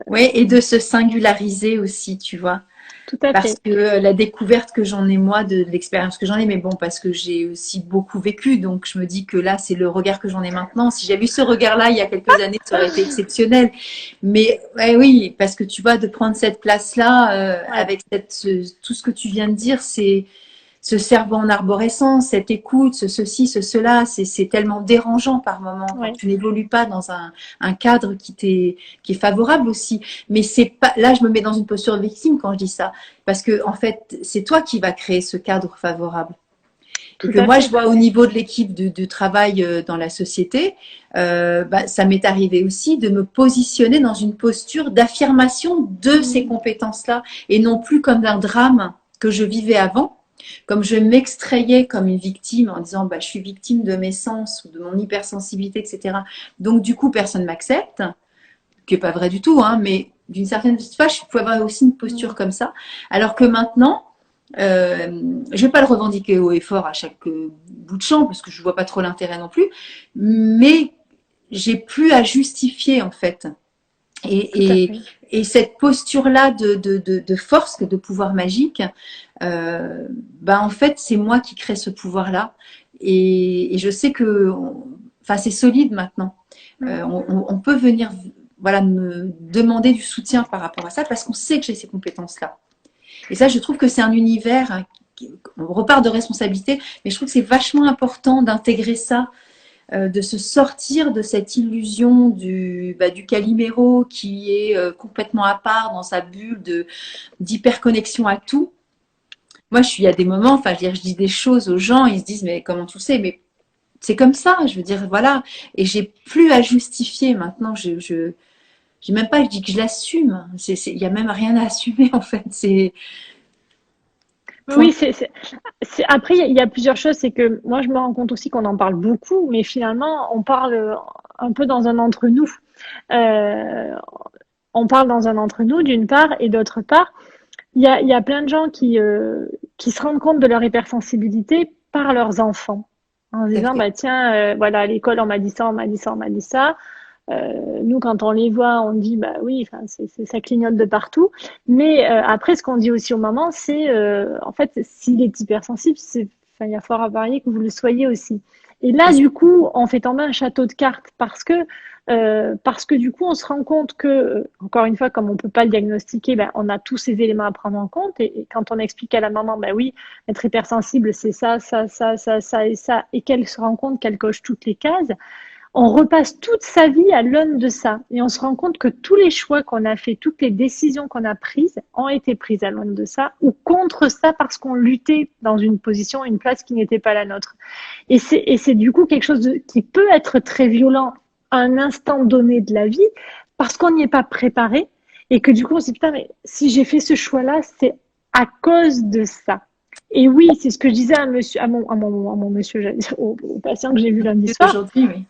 Oui, et de se singulariser aussi, tu vois. tout à Parce fait. que la découverte que j'en ai, moi, de l'expérience que j'en ai, mais bon, parce que j'ai aussi beaucoup vécu, donc je me dis que là, c'est le regard que j'en ai maintenant. Si j'avais eu ce regard-là il y a quelques années, ça aurait été exceptionnel. Mais ouais, oui, parce que tu vois, de prendre cette place-là, Ouais, avec tout ce que tu viens de dire, c'est ce cerveau en arborescence, cette écoute, ceci, cela, c'est tellement dérangeant par moment quand ouais. tu n'évolues pas dans un cadre qui est favorable aussi. Mais c'est pas, là, je me mets dans une posture de victime quand je dis ça, parce que en fait, c'est toi qui vas créer ce cadre favorable. Et Tout que à moi, je fait. vois au niveau de l'équipe de travail dans la société, ça m'est arrivé aussi de me positionner dans une posture d'affirmation de ces Mm. compétences-là, et non plus comme un drame que je vivais avant, comme je m'extrayais comme une victime en disant je suis victime de mes sens ou de mon hypersensibilité, etc. Donc du coup, personne ne m'accepte, ce qui n'est pas vrai du tout, hein, mais d'une certaine façon, je pouvais avoir aussi une posture Mm. comme ça. Alors que maintenant, je ne vais pas le revendiquer haut et fort à chaque bout de champ, parce que je ne vois pas trop l'intérêt non plus, mais j'ai plus à justifier en fait. Tout à Et, et, fait. et cette posture-là de force, de pouvoir magique, en fait, c'est moi qui crée ce pouvoir-là. Et je sais que enfin, c'est solide maintenant. Mm. On peut venir voilà, me demander du soutien par rapport à ça parce qu'on sait que j'ai ces compétences-là. Et ça, je trouve que c'est un univers, hein, on repart de responsabilité, mais je trouve que c'est vachement important d'intégrer ça, de se sortir de cette illusion du Calimero qui est complètement à part dans sa bulle d'hyperconnexion à tout. Moi, je suis à des moments, enfin, je dis des choses aux gens, ils se disent, mais comment tu le sais? Mais c'est comme ça, je veux dire, voilà. Et j'ai plus à justifier maintenant. J'ai même pas, je dis que je l'assume. Il y a même rien à assumer en fait. C'est Oui, point. après, il y a plusieurs choses. C'est que moi, je me rends compte aussi qu'on en parle beaucoup, mais finalement, on parle un peu dans un entre-nous. Euh, on parle dans un entre-nous, d'une part, et d'autre part, il y a plein de gens qui se rendent compte de leur hypersensibilité par leurs enfants. En se Tout à disant, fait. bah tiens, voilà, à l'école, on m'a dit ça, on m'a dit ça, on m'a dit ça. Nous, quand on les voit, on dit bah oui, enfin, ça clignote de partout. Mais après, ce qu'on dit aussi aux mamans, c'est en fait, s'il est hypersensible, enfin, il y a fort à parier que vous le soyez aussi. Et là, C'est ça. du coup, on fait tomber un château de cartes parce que du coup, on se rend compte que, encore une fois, comme on peut pas le diagnostiquer, ben, on a tous ces éléments à prendre en compte. Et quand on explique à la maman, ben oui, être hypersensible, c'est ça et ça, et qu'elle se rend compte qu'elle coche toutes les cases, on repasse toute sa vie à l'aune de ça. Et on se rend compte que tous les choix qu'on a fait, toutes les décisions qu'on a prises ont été prises à l'aune de ça ou contre ça parce qu'on luttait dans une position, une place qui n'était pas la nôtre. Et c'est du coup quelque chose qui peut être très violent à un instant donné de la vie parce qu'on n'y est pas préparé et que du coup on se dit putain mais si j'ai fait ce choix-là, c'est à cause de ça. Et oui, c'est ce que je disais à monsieur, à mon monsieur, au patient que j'ai vu lundi soir. Aujourd'hui, oui.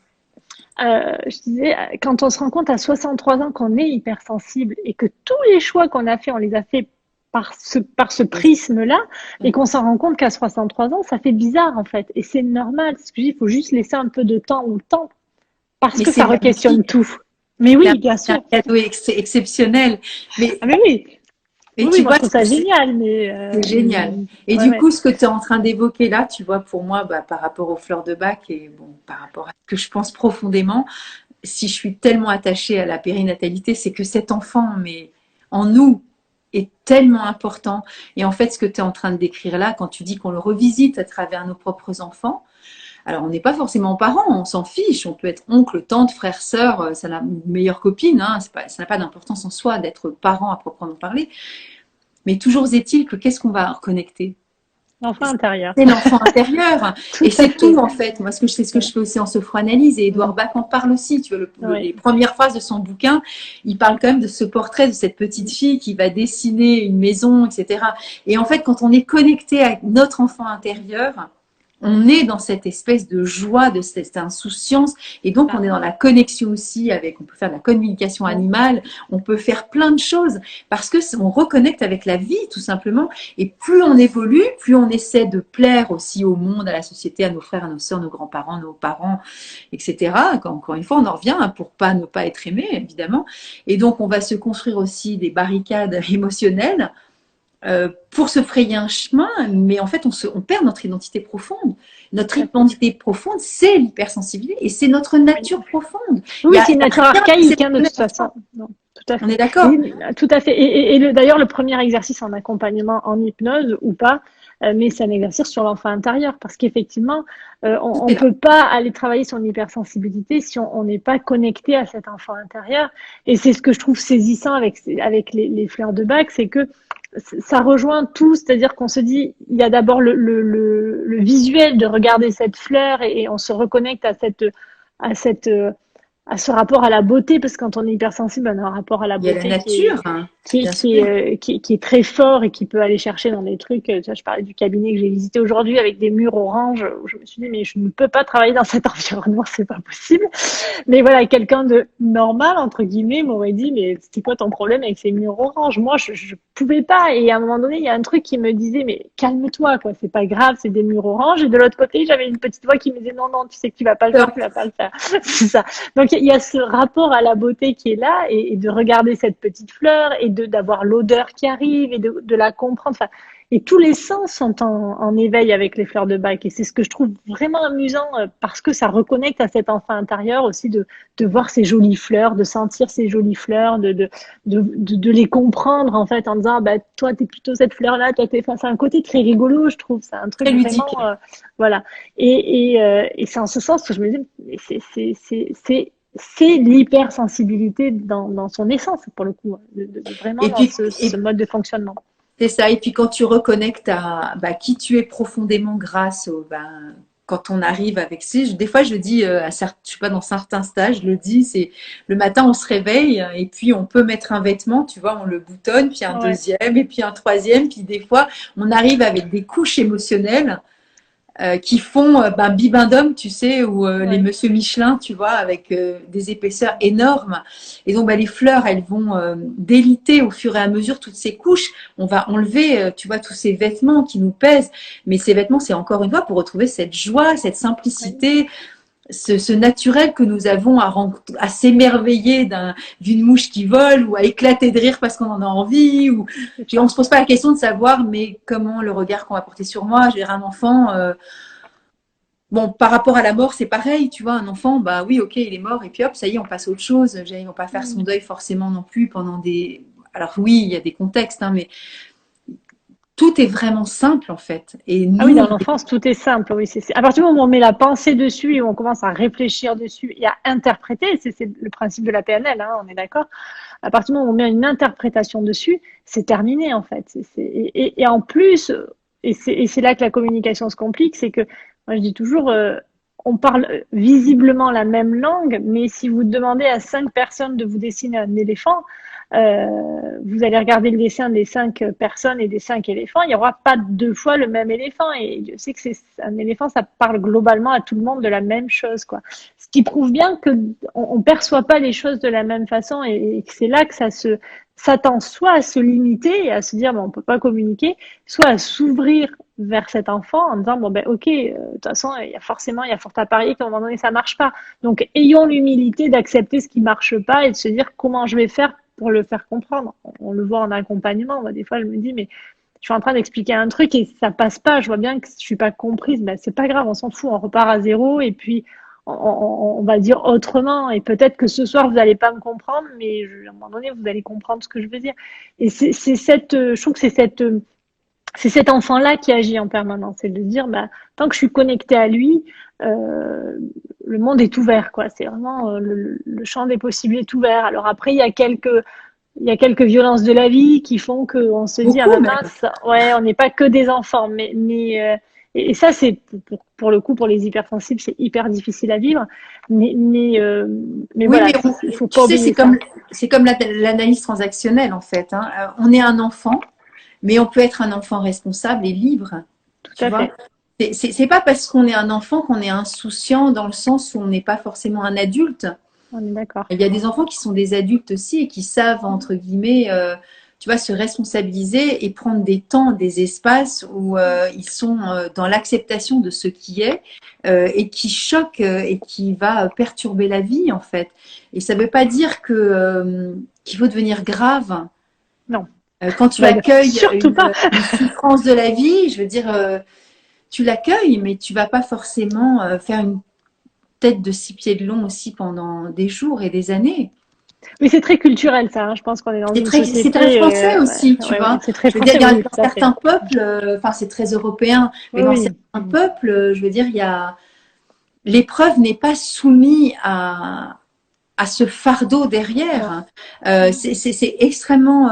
Je disais, quand on se rend compte à 63 ans qu'on est hypersensible et que tous les choix qu'on a fait, on les a fait par ce prisme-là, et qu'on s'en rend compte qu'à 63 ans, ça fait bizarre en fait. Et c'est normal, c'est ce que je dis, il faut juste laisser un peu de temps au temps, parce Mais que c'est ça re-questionne magnifique. tout. Mais C'est un, oui, bien c'est un sûr. cadeau exceptionnel. Mais, Ah mais oui, mais oui, oui, tu moi je vois, trouve ça génial, c'est génial. Et ouais, du ouais. coup, ce que tu es en train d'évoquer là, tu vois, pour moi, par rapport aux fleurs de bac et bon, par rapport à ce que je pense profondément, si je suis tellement attachée à la périnatalité, c'est que cet enfant, mais en nous, est tellement important. Et en fait, ce que tu es en train de décrire là, quand tu dis qu'on le revisite à travers nos propres enfants, alors on n'est pas forcément parents, on s'en fiche, on peut être oncle, tante, frère, sœur, ça n'a meilleure copine, hein, ça n'a pas d'importance en soi d'être parent à proprement parler. Mais toujours est-il que qu'est-ce qu'on va reconnecter? L'enfant intérieur. C'est l'enfant intérieur. Tout Et à c'est tout, fait. en fait. Moi, c'est ce que Ouais. je fais aussi en sophranalyse. Et Mm. Édouard Bach en parle aussi. Tu vois, Ouais. les premières phrases de son bouquin, il parle quand même de ce portrait de cette petite fille qui va dessiner une maison, etc. Et en fait, quand on est connecté à notre enfant intérieur, on est dans cette espèce de joie, de cette insouciance, et donc on Ah. est dans la connexion aussi avec, on peut faire de la communication Mm. animale, on peut faire plein de choses, parce que on reconnecte avec la vie, tout simplement, et plus on évolue, plus on essaie de plaire aussi au monde, à la société, à nos frères, à nos sœurs, nos grands-parents, nos parents, etc. Encore une fois, on en revient pour pas ne pas être aimé, évidemment, et donc on va se construire aussi des barricades émotionnelles, pour se frayer un chemin, mais en fait, on perd notre identité profonde. Notre identité profonde, c'est l'hypersensibilité et c'est notre nature profonde. Oui, c'est une nature archaïque, hein, de toute façon. Non, tout à fait. On est d'accord? Tout à fait. Et d'ailleurs, le premier exercice en accompagnement en hypnose ou pas, mais c'est un exercice sur l'enfant intérieur, parce qu'effectivement, on ne peut pas aller travailler son hypersensibilité si on n'est pas connecté à cet enfant intérieur. Et c'est ce que je trouve saisissant avec les fleurs de bac, c'est que ça rejoint tout, c'est-à-dire qu'on se dit, il y a d'abord le visuel de regarder cette fleur et on se reconnecte à cette, à ce rapport à la beauté, parce que quand on est hypersensible, on a un rapport à la Il y a la beauté nature, hein, bien sûr. qui est très fort et qui peut aller chercher dans des trucs. Tu vois, je parlais du cabinet que j'ai visité aujourd'hui avec des murs orange, où je me suis dit, mais je ne peux pas travailler dans cet environnement, c'est pas possible. Mais voilà, quelqu'un de normal, entre guillemets, m'aurait dit, mais c'est quoi ton problème avec ces murs orange? Moi, je pouvais pas. Et à un moment donné, il y a un truc qui me disait, mais calme-toi, quoi, c'est pas grave, c'est des murs orange. Et de l'autre côté, j'avais une petite voix qui me disait, non, non, tu sais que tu vas pas le faire, tu vas pas le faire. C'est ça. Donc, il y a ce rapport à la beauté qui est là et de regarder cette petite fleur et d'avoir l'odeur qui arrive et de la comprendre. Enfin, et tous les sens sont en éveil avec les fleurs de bac. Et c'est ce que je trouve vraiment amusant parce que ça reconnecte à cet enfant intérieur aussi de voir ces jolies fleurs, de sentir ces jolies fleurs, de les comprendre en fait en disant, bah, toi, t'es plutôt cette fleur-là, toi, t'es, enfin, c'est un côté très rigolo, je trouve. C'est un truc Très ludique. vraiment, voilà. Et c'est en ce sens que je me dis, c'est l'hypersensibilité dans son essence, pour le coup, vraiment Et dans puis, ce mode de fonctionnement. c'est ça. Et puis quand tu reconnectes à qui tu es profondément grâce au, quand on arrive avec des fois je dis je sais pas, dans certains stages, je le dis, c'est le matin on se réveille et puis on peut mettre un vêtement, tu vois, on le boutonne, puis un Ouais, deuxième et puis un troisième, puis des fois on arrive avec des couches émotionnelles qui font bibendum, tu sais, ou les ouais. Monsieur Michelin, tu vois, avec des épaisseurs énormes. Et donc, les fleurs, elles vont déliter au fur et à mesure toutes ces couches. On va enlever, tu vois, tous ces vêtements qui nous pèsent. Mais ces vêtements, c'est encore une fois pour retrouver cette joie, cette Ouais. simplicité, ce naturel que nous avons à s'émerveiller d'une mouche qui vole ou à éclater de rire parce qu'on en a envie. C'est On ça. ne se pose pas la question de savoir, mais comment le regard qu'on va porter sur moi. J'ai un enfant. Bon, par rapport à la mort, c'est pareil, tu vois, un enfant, bah oui, ok, il est mort, et puis hop, ça y est, on passe à autre chose. Ils vont pas faire son Mm. deuil forcément non plus pendant des. Alors oui, il y a des contextes, hein, mais tout est vraiment simple en fait. Et Ah oui, nous, dans l'enfance, tout est simple. Oui, à partir du moment où on met la pensée dessus et où on commence à réfléchir dessus et à interpréter, c'est le principe de la PNL, hein, on est d'accord. À partir du moment où on met une interprétation dessus, c'est terminé en fait. Et en plus, et c'est là que la communication se complique, c'est que moi je dis toujours, on parle visiblement la même langue, mais si vous demandez à 5 personnes de vous dessiner un éléphant, vous allez regarder le dessin des 5 personnes et des 5 éléphants, il n'y aura pas 2 fois le même éléphant. Et Dieu sait que c'est un éléphant, ça parle globalement à tout le monde de la même chose, quoi. Ce qui prouve bien que on perçoit pas les choses de la même façon et que c'est là que ça tend soit à se limiter et à se dire bon, on peut pas communiquer, soit à s'ouvrir vers cet enfant en disant bon ben ok, de toute façon il y a fort à parier qu'à un moment donné ça marche pas. Donc ayons l'humilité d'accepter ce qui marche pas et de se dire comment je vais faire pour le faire comprendre. On le voit en accompagnement. Moi, des fois, je me dis, mais je suis en train d'expliquer un truc et ça passe pas. Je vois bien que je suis pas comprise. Ben, c'est pas grave, on s'en fout. On repart à zéro et puis on va dire autrement. Et peut-être que ce soir, vous allez pas me comprendre, mais à un moment donné, vous allez comprendre ce que je veux dire. Et je trouve que c'est cet enfant-là qui agit en permanence. C'est de dire, bah, tant que je suis connectée à lui, euh, le monde est ouvert, quoi. C'est vraiment le champ des possibles est ouvert. Alors après, il y a quelques violences de la vie qui font qu'on se dit ah beaucoup ben même. mince, ouais, on n'est pas que des enfants, et ça c'est pour le coup pour les hypersensibles c'est hyper difficile à vivre, mais Oui, voilà, mais il faut tu pas sais, oublier ça. c'est comme l'analyse transactionnelle en fait, hein. On est un enfant, mais on peut être un enfant responsable et libre, Tout tu à vois. fait, C'est pas parce qu'on est un enfant qu'on est insouciant dans le sens où on n'est pas forcément un adulte. on est d'accord. Il y a des enfants qui sont des adultes aussi et qui savent, entre guillemets, tu vois, se responsabiliser et prendre des temps, des espaces où ils sont dans l'acceptation de ce qui est et qui choque et qui va perturber la vie, en fait. Et ça ne veut pas dire qu'il faut devenir grave. Non, Quand tu Bah, accueilles surtout pas. une souffrance de la vie, je veux dire, tu l'accueilles, mais tu vas pas forcément faire une tête de 6 pieds de long aussi pendant des jours et des années. Oui, c'est très culturel ça, hein. Je pense qu'on est dans une C'est très société, français aussi, ouais, tu ouais, ouais, vois. c'est très Je veux dire, français, oui, dans tout à fait. certains peuples, enfin c'est très européen, mais Oui, dans oui. certains peuples, je veux dire, il y a l'épreuve n'est pas soumise à ce fardeau Non. derrière. C'est extrêmement,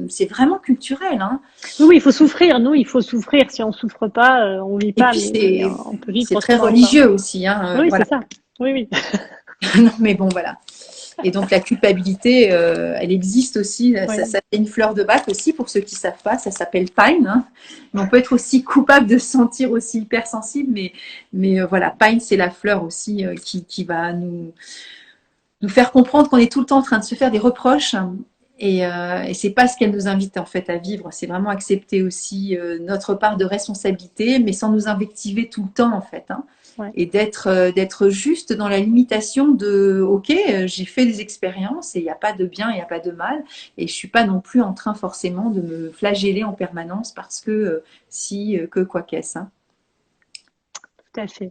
c'est vraiment culturel, hein. Oui, oui, il faut souffrir. Nous, il faut souffrir. Si on souffre pas, on vit Et pas, puis mais on peut vivre c'est très autrement, quoi. religieux aussi, hein. Oui, c'est Voilà. ça. Oui, oui. Non, mais bon, voilà. Et donc la culpabilité, elle existe aussi. Ça Oui. fait une fleur de bac aussi pour ceux qui savent pas. Ça s'appelle pine, hein. Mais on peut être aussi coupable de se sentir aussi hypersensible, mais voilà, pine c'est la fleur aussi qui va nous faire comprendre qu'on est tout le temps en train de se faire des reproches. Et c'est pas ce qu'elle nous invite en fait à vivre. C'est vraiment accepter aussi notre part de responsabilité, mais sans nous invectiver tout le temps en fait, hein. Ouais. Et d'être juste dans la limitation de ok, j'ai fait des expériences et il n'y a pas de bien, il n'y a pas de mal, et je suis pas non plus en train forcément de me flageller en permanence parce que si que quoi qu'est-ce, hein. Tout à fait.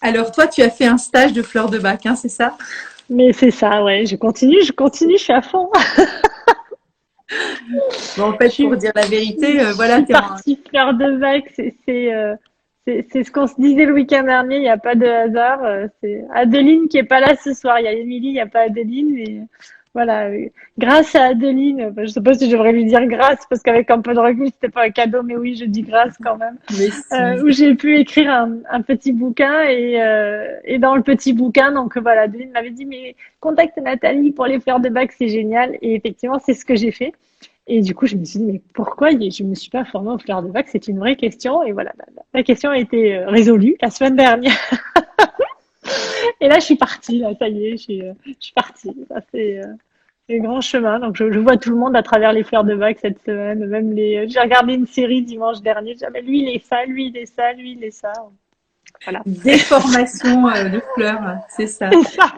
Alors toi, tu as fait un stage de fleur de bac, hein, c'est ça? Mais c'est ça, ouais. Je continue, je suis à fond. Bon, en Je fait, pour suis, dire la vérité, je voilà, suis t'es en... partie fleur de bac. C'est ce qu'on se disait le week-end dernier. Il n'y a pas de hasard. C'est Adeline qui est pas là ce soir. Il y a Émilie, il n'y a pas Adeline. Mais voilà, grâce à Adeline, enfin, je sais pas si je devrais lui dire grâce parce qu'avec un peu de recul, c'était pas un cadeau, mais oui, je dis grâce quand même. Mais si. Où j'ai pu écrire un petit bouquin et dans le petit bouquin, donc voilà, Adeline m'avait dit mais contacte Nathalie pour les fleurs de bac, c'est génial. Et effectivement, c'est ce que j'ai fait. Et du coup, je me suis dit, mais pourquoi je ne me suis pas formée aux fleurs de bac? C'est une vraie question. Et voilà, la question a été résolue la semaine dernière. Et là, je suis partie. Là, ça y est, je suis partie. Ça, c'est un grand chemin. Donc, je vois tout le monde à travers les fleurs de bac cette semaine. Même j'ai regardé une série dimanche dernier. J'avais lui, il est ça, lui, il est ça, lui, il est ça. Voilà. Déformation de fleurs, c'est ça. C'est ça.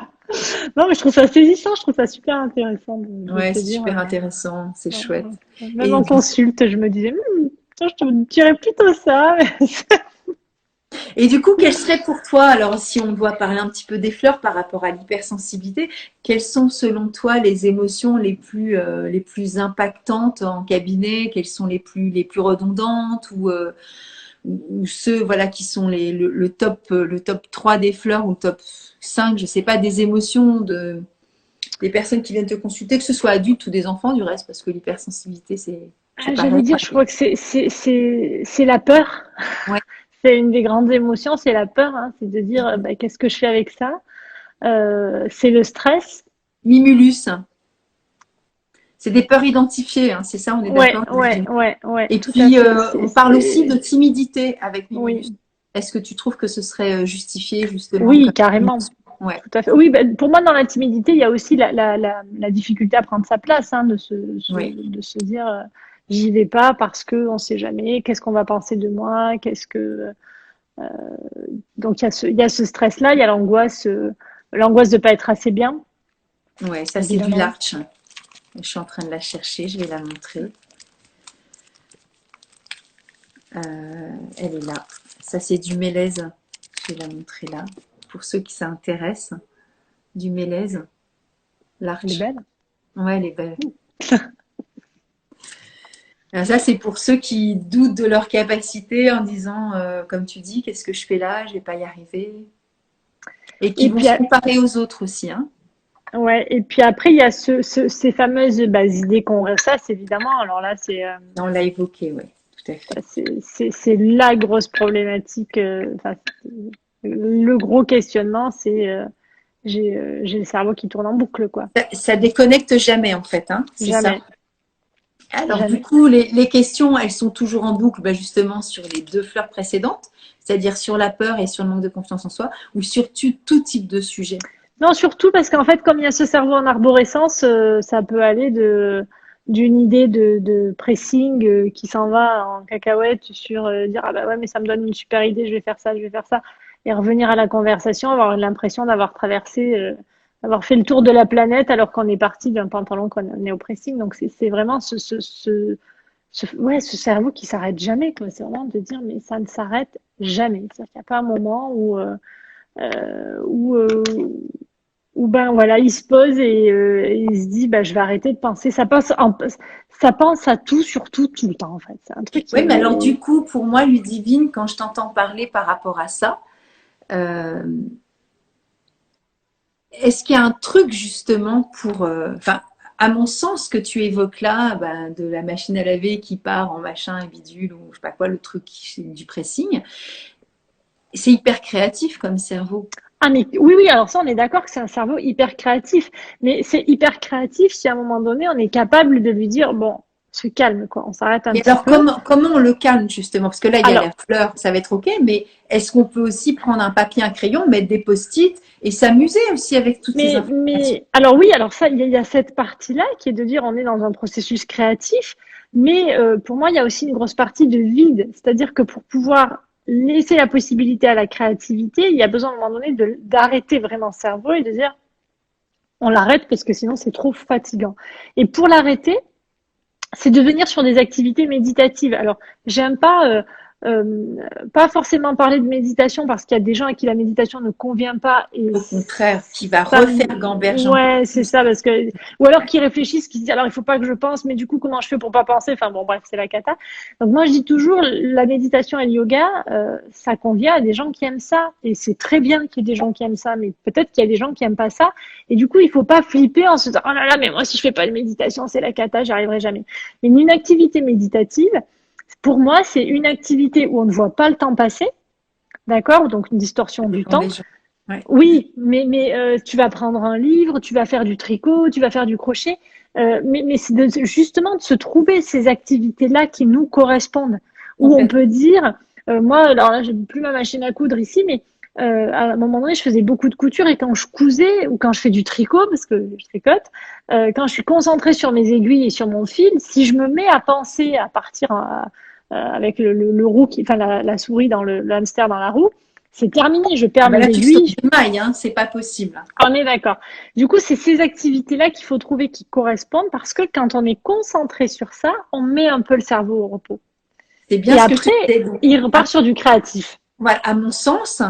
Non, mais je trouve ça saisissant. Je trouve ça super intéressant de Ouais, se c'est dire. super intéressant, c'est chouette. Même Et en du, consulte, je me disais, tiens, je te dirais plutôt ça. et du coup, quel serait pour toi, alors si on doit parler un petit peu des fleurs par rapport à l'hypersensibilité, quelles sont selon toi les émotions les plus impactantes en cabinet? Quelles sont les plus redondantes ou ceux voilà, qui sont le top 3 des fleurs ou le top 5, je sais pas, des émotions des personnes qui viennent te consulter, que ce soit adultes ou des enfants du reste, parce que l'hypersensibilité, c'est J'allais pareil. dire, je crois que c'est la peur. Ouais. C'est une des grandes émotions, c'est la peur. Hein. C'est de dire, bah, qu'est-ce que je fais avec ça? C'est le stress. Mimulus, c'est des peurs identifiées, hein, c'est ça, on est Ouais, d'accord? ouais, ouais, ouais, Et tout à puis, fait. on parle aussi de timidité avec Mimulus. Oui, Est-ce que tu trouves que ce serait justifié justement oui, comme carrément. émotion? Ouais. Tout à fait. Oui, ben, pour moi, dans la timidité, il y a aussi la difficulté à prendre sa place, hein, Ouais. de se dire, j'y vais pas parce que on sait jamais, qu'est-ce qu'on va penser de moi, qu'est-ce que. Donc il y a ce stress-là, il y a l'angoisse de pas être assez bien, Ouais, ça c'est du évidemment. larch. Je suis en train de la chercher, je vais la montrer. Elle est là. Ça c'est du mélèze. Je vais la montrer là. Pour ceux qui s'intéressent, du mélèze, Elle est l'arch. belle. Ouais, elle est belle. Ça, c'est pour ceux qui doutent de leur capacité en disant, comme tu dis, qu'est-ce que je fais là? Je vais pas y arriver. Et qui Et vont puis, se comparer aux autres aussi, hein. ouais, et puis après, il y a ces fameuses bah, idées qu'on ressasse, évidemment. Alors là, On l'a évoqué, oui, tout à fait. c'est la grosse problématique. Enfin, le gros questionnement, c'est j'ai le cerveau qui tourne en boucle, quoi. Ça déconnecte jamais, en fait, hein, c'est ça. Jamais, Alors, du jamais. coup, les questions, elles sont toujours en boucle, bah, justement, sur les deux fleurs précédentes, c'est-à-dire sur la peur et sur le manque de confiance en soi, ou sur tout type de sujet. Non, surtout parce qu'en fait, comme il y a ce cerveau en arborescence, ça peut aller d'une idée de pressing qui s'en va en cacahuète sur dire ah bah ouais mais ça me donne une super idée, je vais faire ça, je vais faire ça. et revenir à la conversation, avoir l'impression d'avoir traversé, d'avoir fait le tour de la planète alors qu'on est parti d'un pantalon qu'on est au pressing. Donc c'est vraiment ouais, ce cerveau qui s'arrête jamais, quoi. C'est vraiment de dire, mais ça ne s'arrête jamais. C'est-à-dire qu'il n'y a pas un moment où, où ben voilà, il se pose et il se dit, bah, je vais arrêter de penser. Ça pense à tout, sur tout, tout le temps, en fait. C'est un truc qui Oui, mais alors est... du coup, pour moi, Ludivine, quand je t'entends parler par rapport à ça, euh, est-ce qu'il y a un truc justement pour, enfin, à mon sens, que tu évoques là, ben, de la machine à laver qui part en machin et bidule ou je sais pas quoi, le truc du pressing, c'est hyper créatif comme cerveau. Ah, mais oui, oui, alors ça, on est d'accord que c'est un cerveau hyper créatif. Mais c'est hyper créatif si à un moment donné, on est capable de lui dire, bon, se calme, quoi. On s'arrête un Et petit alors, peu. comment on le calme justement? Parce que là, il y a la Alors, fleur, ça va être OK, mais est-ce qu'on peut aussi prendre un papier, un crayon, mettre des post-it et s'amuser aussi avec toutes ces informations? alors oui, alors ça, il y a cette partie-là qui est de dire on est dans un processus créatif, mais pour moi, il y a aussi une grosse partie de vide. C'est-à-dire que pour pouvoir laisser la possibilité à la créativité, il y a besoin à un moment donné d'arrêter vraiment le cerveau et de dire on l'arrête parce que sinon c'est trop fatigant. Et pour l'arrêter, c'est de venir sur des activités méditatives. Alors, j'aime euh, pas forcément parler de méditation parce qu'il y a des gens à qui la méditation ne convient pas et Au contraire, qui va ça, refaire gamberge encore ouais, c'est plus. ça, parce que, ou alors qu'ils réfléchissent, qu'ils se disent, alors il faut pas que je pense, mais du coup, comment je fais pour pas penser? Enfin bon, bref, c'est la cata. Donc moi, je dis toujours, la méditation et le yoga, ça convient à des gens qui aiment ça, et c'est très bien qu'il y ait des gens qui aiment ça, mais peut-être qu'il y a des gens qui aiment pas ça, et du coup, il faut pas flipper en se disant, oh là là, mais moi, si je fais pas de méditation, c'est la cata, j'y arriverai jamais. Mais une activité méditative, pour moi, c'est une activité où on ne voit pas le temps passer, d'accord? Donc une distorsion du Pour temps. les gens. Ouais. Oui, mais tu vas prendre un livre, tu vas faire du tricot, tu vas faire du crochet, mais c'est justement de se trouver ces activités-là qui nous correspondent, où on peut dire, moi, alors là, j'ai plus ma machine à coudre ici, mais à un moment donné, je faisais beaucoup de couture et quand je cousais ou quand je fais du tricot, parce que je tricote, quand je suis concentrée sur mes aiguilles et sur mon fil, si je me mets à penser à partir avec le roue, enfin la souris dans le hamster dans la roue, c'est terminé, je Ah perds ben mes là, tu sautes aiguilles. des mailles, hein, c'est pas possible. On est d'accord. Du coup, c'est ces activités-là qu'il faut trouver qui correspondent parce que quand on est concentré sur ça, on met un peu le cerveau au repos. C'est bien Et ce que je te après, disais. Donc, il repart sur du créatif. voilà, à mon sens,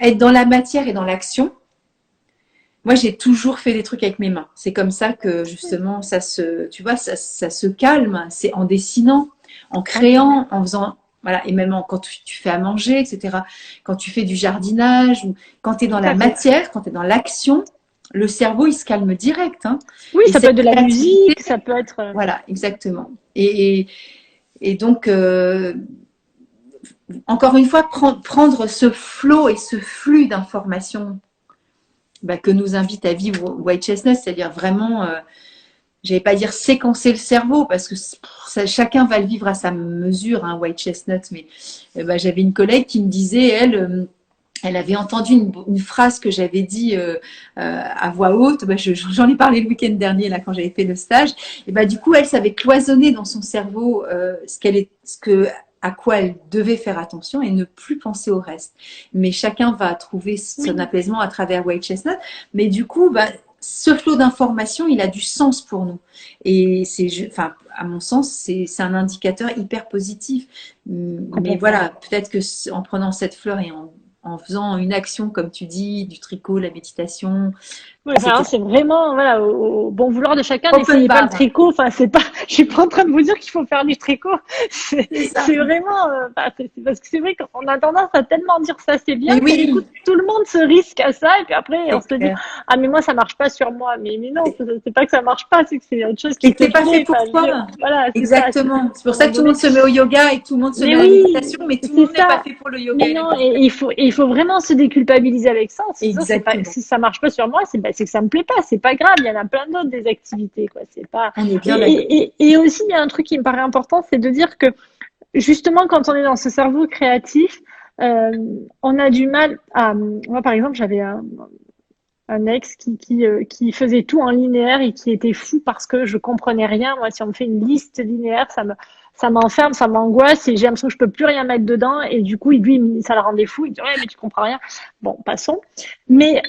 être dans la matière et dans l'action, moi, j'ai toujours fait des trucs avec mes mains. C'est comme ça que justement, tu vois, ça se calme. C'est en dessinant, en créant, en faisant, voilà, et même quand tu fais à manger, etc. Quand tu fais du jardinage ou quand tu es dans Tout la à fait. matière, quand tu es dans l'action, le cerveau, il se calme direct, hein. Oui, Et ça peut cette être de la créativité, musique, ça peut être. voilà, exactement. Et donc, encore une fois, prendre ce flot et ce flux d'informations bah, que nous invite à vivre White Chestnut, c'est-à-dire vraiment, je n'allais pas dire séquencer le cerveau, parce que chacun va le vivre à sa mesure, hein, White Chestnut, mais bah, j'avais une collègue qui me disait, elle avait entendu une phrase que j'avais dit à voix haute. Bah, j'en ai parlé le week-end dernier là quand j'avais fait le stage. Et bah du coup, elle savait cloisonner dans son cerveau à quoi elle devait faire attention et ne plus penser au reste. Mais chacun va trouver son Oui. apaisement à travers White Chestnut. Mais du coup, bah, ce flot d'informations, il a du sens pour nous. Et enfin, à mon sens, c'est un indicateur hyper positif. Mais Complètement. voilà, peut-être que en prenant cette fleur et en faisant une action, comme tu dis, du tricot, la méditation, Oui, enfin, etc. c'est vraiment voilà, au bon vouloir de chacun. Open N'essayez pas le bar, tricot. Enfin, c'est pas. Je suis pas en train de vous dire qu'il faut faire du tricot. c'est ça. C'est vraiment. Bah, c'est parce que c'est vrai qu'on a tendance à tellement dire ça c'est bien Mais que du coup oui, tout le monde se risque à ça et puis après on c'est se dit clair. ah mais moi ça marche pas sur moi. Mais non, c'est pas que ça marche pas, c'est que c'est autre chose qui Et que te c'est pas fait plaît. pour Enfin, toi. voilà, c'est ça. Exactement. C'est À pour un ça moment que tout le donné. monde se met au yoga et que tout le monde se met Mais à la oui, méditation, mais tout le c'est monde n'est pas ça. fait pour le yoga Mais et la non, méditation. il faut vraiment se déculpabiliser avec ça. C'est ça, c'est pas, Exactement. si ça marche pas sur moi, c'est que ça me plaît pas. C'est pas grave. Il y en a plein d'autres des activités, quoi. C'est pas. On est bien d'accord. Et aussi, il y a un truc qui me paraît important, c'est de dire que justement, quand on est dans ce cerveau créatif, on a du mal à. Moi, par exemple, j'avais un ex qui faisait tout en linéaire et qui était fou parce que je comprenais rien. Moi, si on me fait une liste linéaire, ça m'enferme, ça m'angoisse et j'ai l'impression que je peux plus rien mettre dedans. Et du coup, lui, ça le rendait fou. Il dit, ouais, mais tu comprends rien. Bon, passons. Mais,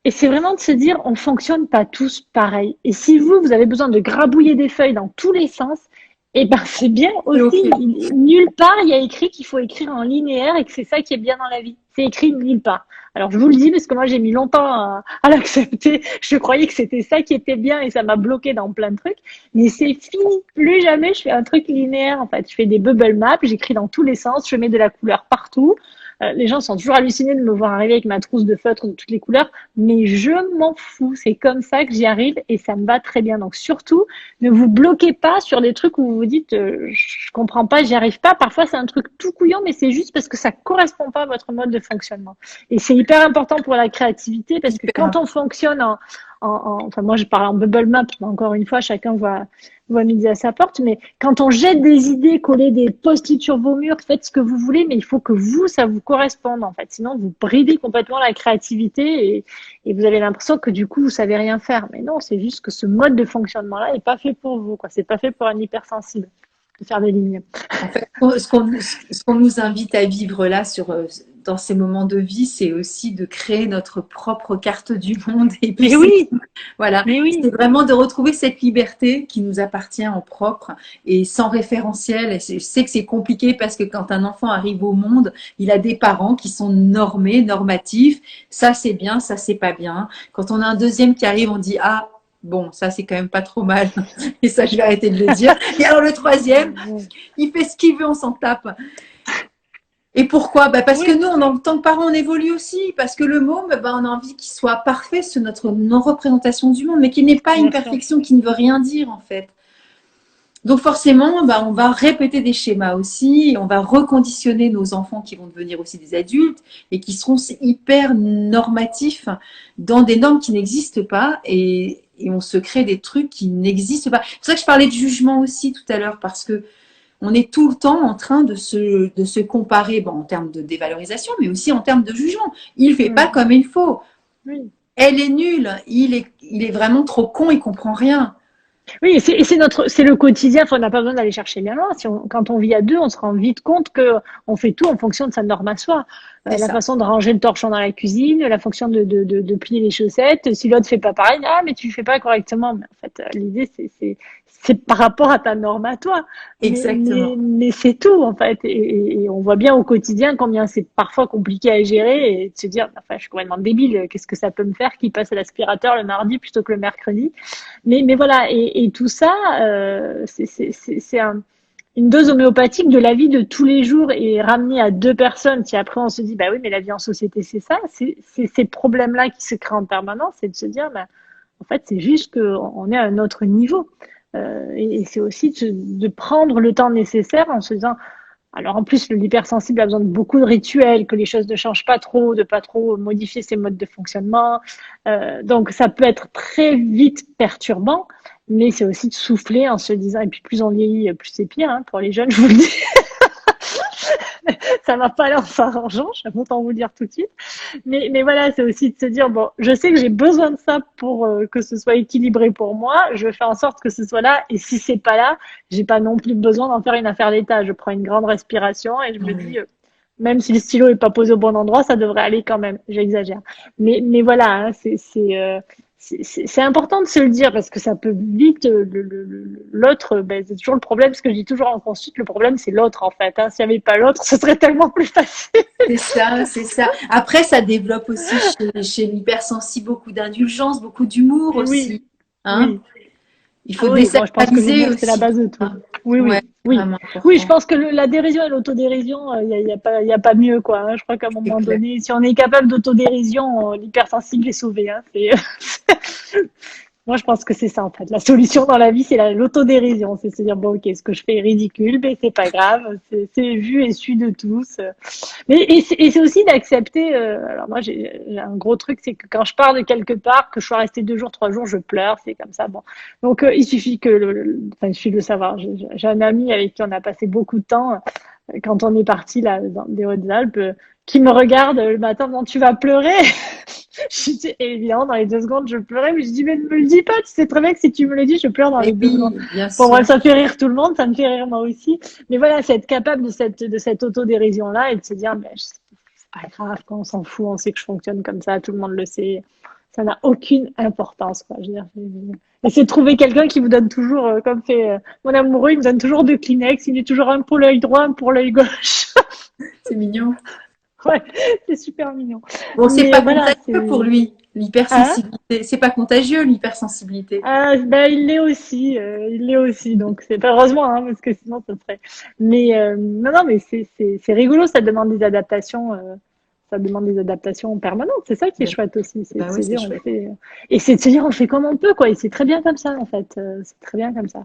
et c'est vraiment de se dire, on fonctionne pas tous pareil. Et si vous avez besoin de grabouiller des feuilles dans tous les sens, eh ben, c'est bien C'est aussi. ok. Nulle part, il y a écrit qu'il faut écrire en linéaire et que c'est ça qui est bien dans la vie. C'est écrit nulle part. Alors, je vous le dis parce que moi, j'ai mis longtemps à l'accepter. Je croyais que c'était ça qui était bien et ça m'a bloqué dans plein de trucs. Mais c'est fini. Plus jamais je fais un truc linéaire, en fait. Je fais des bubble maps, j'écris dans tous les sens, je mets de la couleur partout. Les gens sont toujours hallucinés de me voir arriver avec ma trousse de feutre de toutes les couleurs, mais je m'en fous. C'est comme ça que j'y arrive et ça me va très bien. Donc surtout, ne vous bloquez pas sur des trucs où vous vous dites je comprends pas, j'y arrive pas. Parfois c'est un truc tout couillon, mais c'est juste parce que ça correspond pas à votre mode de fonctionnement. Et c'est hyper important pour la créativité parce que quand Hyper. on fonctionne enfin moi je parle en bubble map, mais encore une fois chacun voit midi à sa porte, mais quand on jette des idées, coller des post-it sur vos murs, faites ce que vous voulez, mais il faut que vous, ça vous corresponde en fait. Sinon, vous bridez complètement la créativité et vous avez l'impression que du coup, vous savez rien faire. Mais non, c'est juste que ce mode de fonctionnement-là est pas fait pour vous, quoi. C'est pas fait pour un hypersensible de faire des lignes. En fait, ce qu'on nous invite à vivre là dans ces moments de vie, c'est aussi de créer notre propre carte du monde. Et puis, Mais oui, voilà, mais c'est oui, vraiment de retrouver cette liberté qui nous appartient en propre et sans référentiel. Et je sais que c'est compliqué parce que quand un enfant arrive au monde, il a des parents qui sont normés, normatifs. Ça, c'est bien, ça, c'est pas bien. Quand on a un deuxième qui arrive, on dit, ah, bon, ça, c'est quand même pas trop mal. Et ça, je vais arrêter de le dire. Et alors, le troisième, il fait ce qu'il veut, on s'en tape. Et pourquoi? Parce que oui, nous, en tant que parents, on évolue aussi. Parce que le môme, on a envie qu'il soit parfait sur notre non-représentation du monde, mais qu'il n'ait pas une bien sûr. perfection qui ne veut rien dire, en fait. Donc forcément, on va répéter des schémas aussi, on va reconditionner nos enfants qui vont devenir aussi des adultes et qui seront hyper normatifs dans des normes qui n'existent pas et on se crée des trucs qui n'existent pas. C'est pour ça que je parlais de jugement aussi tout à l'heure parce que on est tout le temps en train de se comparer, en termes de dévalorisation, mais aussi en termes de jugement. Il fait pas Mm. comme il faut. Oui. Elle est nulle. Il est vraiment trop con. Il comprend rien. Oui, c'est le quotidien. Enfin, on n'a pas besoin d'aller chercher bien loin. Quand on vit à deux, on se rend vite compte que on fait tout en fonction de sa norme à soi. C'est La ça. façon de ranger le torchon dans la cuisine, la fonction de plier les chaussettes. Si l'autre fait pas pareil, ah, mais tu fais pas correctement. Mais en fait, l'idée, c'est par rapport à ta norme à toi. Exactement. Mais c'est tout, en fait. Et on voit bien au quotidien combien c'est parfois compliqué à gérer et de se dire, enfin, je suis complètement débile. Qu'est-ce que ça peut me faire qui passe à l'aspirateur le mardi plutôt que le mercredi? Mais voilà, et tout ça, c'est une dose homéopathique de la vie de tous les jours et ramenée à deux personnes. Si après on se dit, bah oui, mais la vie en société, c'est ça, c'est ces problèmes-là qui se créent en permanence, c'est de se dire, bah, en fait, c'est juste qu'on est à un autre niveau. Et c'est aussi de prendre le temps nécessaire en se disant, alors en plus, l'hypersensible a besoin de beaucoup de rituels, que les choses ne changent pas trop, de pas trop modifier ses modes de fonctionnement. Donc ça peut être très vite perturbant, mais c'est aussi de souffler en se disant, et puis plus on vieillit, plus c'est pire, hein, pour les jeunes, je vous le dis. Ça va pas leur s'arrangeant, je vais autant vous le dire tout de suite. Mais voilà, c'est aussi de se dire, bon, je sais que j'ai besoin de ça pour que ce soit équilibré pour moi. Je fais en sorte que ce soit là. Et si c'est pas là, j'ai pas non plus besoin d'en faire une affaire d'État. Je prends une grande respiration et je me dis, même si le stylo est pas posé au bon endroit, ça devrait aller quand même. J'exagère. Mais voilà, hein, c'est important de se le dire parce que ça peut vite l'autre, c'est toujours le problème, ce que je dis toujours en consulte, le problème c'est l'autre en fait, hein. S'il n'y avait pas l'autre, ce serait tellement plus facile. C'est ça, c'est ça. Après, ça développe aussi chez l'hypersensible beaucoup d'indulgence, beaucoup d'humour Et aussi. oui, Hein? oui. Il Ah faut oui, moi je pense que désacraliser l'humour c'est la aussi. base de tout. Hein. Oui, Ouais, oui, c'est oui. vraiment Oui, je important. pense que la dérision et l'autodérision, y a pas mieux quoi, hein. Je crois qu'à un C'est moment clair. donné, si on est capable d'autodérision, l'hypersensible est sauvé, hein. Moi, je pense que c'est ça, en fait. La solution dans la vie, c'est l'autodérision. C'est se dire, bon, ok, ce que je fais est ridicule, mais c'est pas grave. C'est vu et su de tous. Et c'est aussi d'accepter, alors moi, j'ai un gros truc, c'est que quand je pars de quelque part, que je sois restée 2 jours, 3 jours, je pleure. C'est comme ça, bon. Donc, il suffit que enfin, il suffit de le savoir. J'ai un ami avec qui on a passé beaucoup de temps quand on est parti là dans des Hautes-Alpes, qui me regarde le matin, bon, tu vas pleurer. Et évidemment, dans les 2 secondes, je pleurais, mais je dis, mais ne me le dis pas, tu sais très bien que si tu me le dis, je pleure dans Et les 2 secondes. oui, bien Bon, sûr. bref, ça fait rire tout le monde, ça me fait rire moi aussi. Mais voilà, c'est être capable de cette autodérision-là et de se dire, ben, c'est pas grave, quoi, on s'en fout, on sait que je fonctionne comme ça, tout le monde le sait. Ça n'a aucune importance, quoi. Je veux dire, et c'est de trouver quelqu'un qui vous donne toujours, comme fait mon amoureux, il me donne toujours 2 Kleenex, il met toujours un pour l'œil droit, un pour l'œil gauche. C'est mignon. Ouais, c'est super mignon. Bon, c'est Mais pas voilà, contagieux pour c'est. lui, Hein? l'hypersensibilité. C'est pas contagieux, l'hypersensibilité. Ah, ben, il l'est aussi, donc c'est pas heureusement, hein, parce que sinon ça serait. Mais non, non, mais c'est rigolo, ça demande des adaptations permanentes. C'est ça qui est Ben, chouette aussi, c'est de ben se oui, c'est dire chouette. et c'est de se dire on fait comme on peut, quoi. Et c'est très bien comme ça, en fait. C'est très bien comme ça.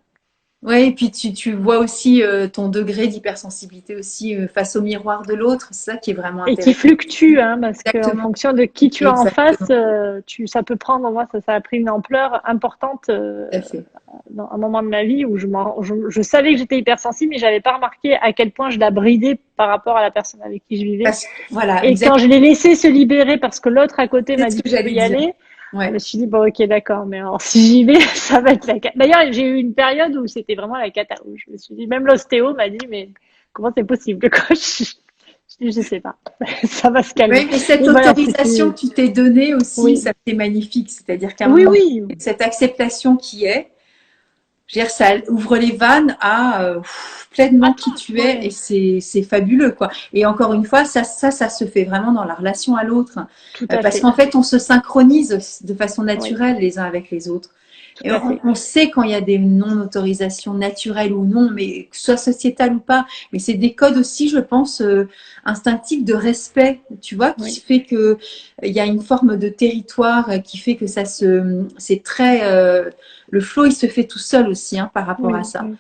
Ouais, et puis tu vois aussi ton degré d'hypersensibilité aussi face au miroir de l'autre. C'est ça qui est vraiment Et qui intéressant. fluctue, hein, parce qu'en Exactement. fonction de qui tu as en face, Exactement. ça peut prendre, moi, ça a pris une ampleur importante Tout à fait. dans un moment de ma vie où je savais que j'étais hypersensible, mais j'avais pas remarqué à quel point je la bridais par rapport à la personne avec qui je vivais. Voilà, Et quand je exactement. l'ai laissé se libérer parce que l'autre à côté C'est m'a ce dit que tu peux j'allais y dire. aller, je Ouais. me suis dit bon ok d'accord, mais alors si j'y vais, ça va être la cata. D'ailleurs, j'ai eu une période où c'était vraiment la cata, où je me suis dit, même l'ostéo m'a dit mais comment c'est possible quoi je sais pas, ça va se calmer. Oui, mais cette Et voilà, autorisation c'était que tu t'es donnée aussi, oui, ça c'est magnifique. C'est-à-dire qu'à un oui, moment oui, donné, cette acceptation qui est, je veux dire, ça ouvre les vannes à pleinement qui tu es et ouais, c'est fabuleux quoi. Et encore une fois, ça se fait vraiment dans la relation à l'autre. tout à Parce fait, qu'en fait, on se synchronise de façon oui, naturelle les uns avec les autres. tout Et à on, fait, on sait quand il y a des non-autorisations naturelles ou non, mais que ce soit sociétal ou pas. Mais c'est des codes aussi, je pense, instinctifs de respect, tu vois, qui oui, fait que il y a une forme de territoire qui fait que c'est très, le flow, il se fait tout seul aussi, hein, par rapport à oui, ça. oui.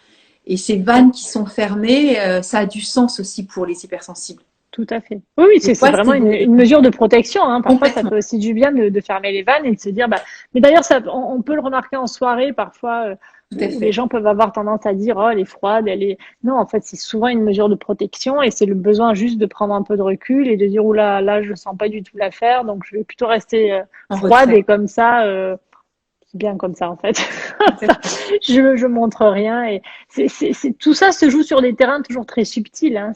Et ces vannes qui sont fermées, ça a du sens aussi pour les hypersensibles. Tout à fait. Oui, oui, Des c'est fois, vraiment c'est une mesure de protection. Hein. Parfois, ça complètement. fait aussi du bien de fermer les vannes et de se dire, bah, mais d'ailleurs, on peut le remarquer en soirée parfois Tout à où les fait. gens peuvent avoir tendance à dire, oh, elle est froide, elle est. Non, en fait, c'est souvent une mesure de protection et c'est le besoin juste de prendre un peu de recul et de dire, oula, là, je sens pas du tout l'affaire, donc je vais plutôt rester En froide retrait. et comme ça, c'est bien comme ça en fait. Ça, Exactement. je montre rien et tout ça se joue sur des terrains toujours très subtils. Hein.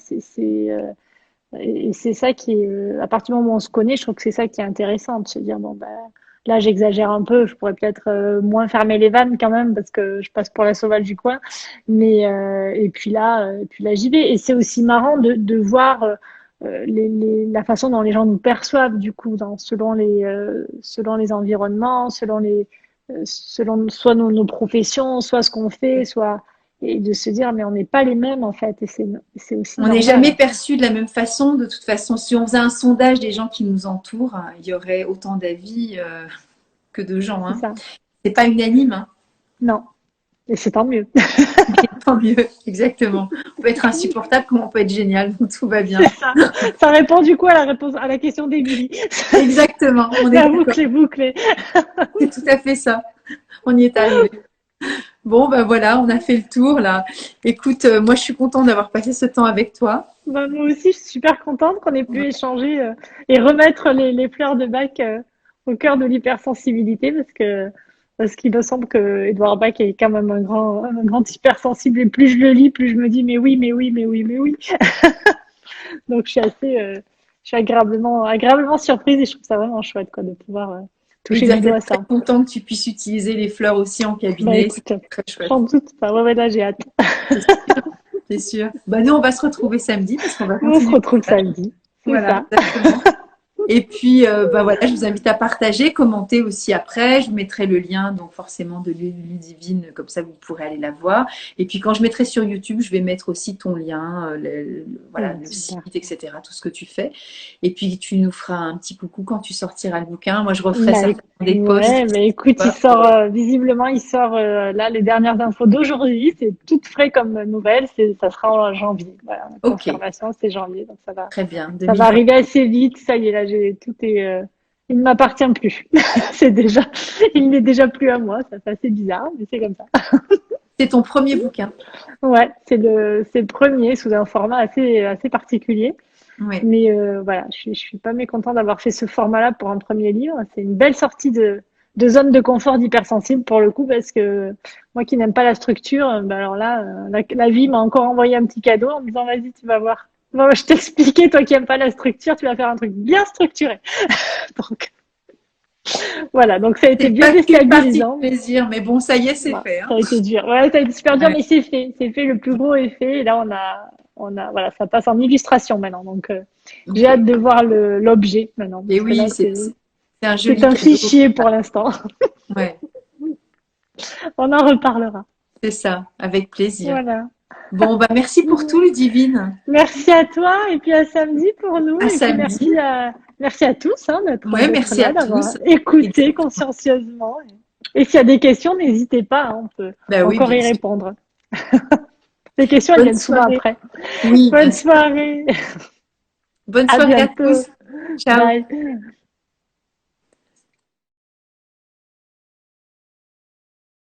Et c'est ça qui est, à partir du moment où on se connaît, je trouve que c'est ça qui est intéressant, de se dire, bon, bah, là, j'exagère un peu, je pourrais peut-être moins fermer les vannes quand même, parce que je passe pour la sauvage du coin. Mais, et puis là, j'y vais. Et c'est aussi marrant de voir la façon dont les gens nous perçoivent, du coup, selon les environnements, selon soit nos professions, soit ce qu'on fait, soit et de se dire mais on n'est pas les mêmes en fait et c'est aussi On n'est normal jamais en fait. perçu de la même façon. De toute façon, si on faisait un sondage des gens qui nous entourent, il y aurait autant d'avis que de gens. C'est Hein. ça. C'est pas unanime. Hein. Non, et c'est tant mieux. Tant mieux, exactement. On peut être insupportable comme on peut être génial. Donc tout va bien. C'est ça. Ça répond du coup à la réponse à la question d'Émilie. Exactement. On est La d'accord. boucle est bouclée. C'est tout à fait ça. On y est arrivé. Bon, ben voilà, on a fait le tour là. Écoute, moi je suis contente d'avoir passé ce temps avec toi. Ben, moi aussi, je suis super contente qu'on ait pu échanger et remettre les fleurs de bac au cœur de l'hypersensibilité parce qu'il me semble que Edouard Bach est quand même un grand hypersensible et plus je le lis, plus je me dis mais oui, mais oui, mais oui, mais oui. Donc je suis agréablement surprise et je trouve ça vraiment chouette quoi de pouvoir Et toucher du doigt très ça. content que tu puisses utiliser les fleurs aussi en Bah cabinet. C'est écoute, très chouette. j'en doute pas. Ouais, ouais, là j'ai hâte. C'est sûr. C'est sûr. Bah, nous, on va se retrouver samedi parce qu'on va On se continuer retrouve le stage. samedi. C'est Voilà, ça. exactement. Et puis, bah voilà, je vous invite à partager, commenter aussi après. Je vous mettrai le lien, donc forcément, de Ludivine, comme ça vous pourrez aller la voir. Et puis, quand je mettrai sur YouTube, je vais mettre aussi ton lien, voilà, Ouais, le site, super. etc., tout ce que tu fais. Et puis, tu nous feras un petit coucou quand tu sortiras le bouquin. Moi, je referai Bah, certainement des posts. ouais, mais écoute, visiblement, il sort là les dernières infos d'aujourd'hui. C'est tout frais comme nouvelle. Ça sera en janvier. Voilà, la Ok, confirmation, c'est janvier, donc très bien, ça va 2020. arriver assez vite. Ça y est, là, tout est, il ne m'appartient plus. Il n'est déjà plus à moi. Ça fait assez bizarre, mais c'est comme ça. C'est ton premier bouquin. Ouais, c'est le premier sous un format assez particulier. Oui. Mais voilà, je suis pas mécontente d'avoir fait ce format-là pour un premier livre. C'est une belle sortie de zone de confort d'hypersensible pour le coup, parce que moi qui n'aime pas la structure, ben alors là, la vie m'a encore envoyé un petit cadeau en me disant vas-y, tu vas voir. Bon, je t'expliquais, toi qui n'aimes pas la structure, tu vas faire un truc bien structuré. Donc voilà, donc ça a été C'est bien pas qu'une partie de déstabilisant. plaisir, mais bon, ça y est, c'est Voilà, fait. Hein. ça a été dur. Ouais, ça a été super dur, Ouais. mais c'est fait. C'est fait, le plus gros est fait. Et là, voilà, ça passe en illustration maintenant. Donc, j'ai Ok. hâte de voir l'objet maintenant, Et parce que oui, là, c'est un c'est joli un cadeau. fichier pour l'instant. Ouais, On en reparlera. c'est ça, avec plaisir. Voilà. Bon, bah merci pour tout, Ludivine. Merci à toi et puis à samedi pour nous. À Et puis samedi. merci à tous hein, Ouais, d'être merci là, à d'avoir tous. écouté Exactement. consciencieusement. Et s'il y a des questions, n'hésitez pas, hein, on peut Bah oui, encore bien y sûr. répondre. Ces questions, elles Bonne viennent souvent soirée. après. Oui, bien Bonne sûr. soirée. Bonne À soirée à bientôt. tous. Ciao. Bye.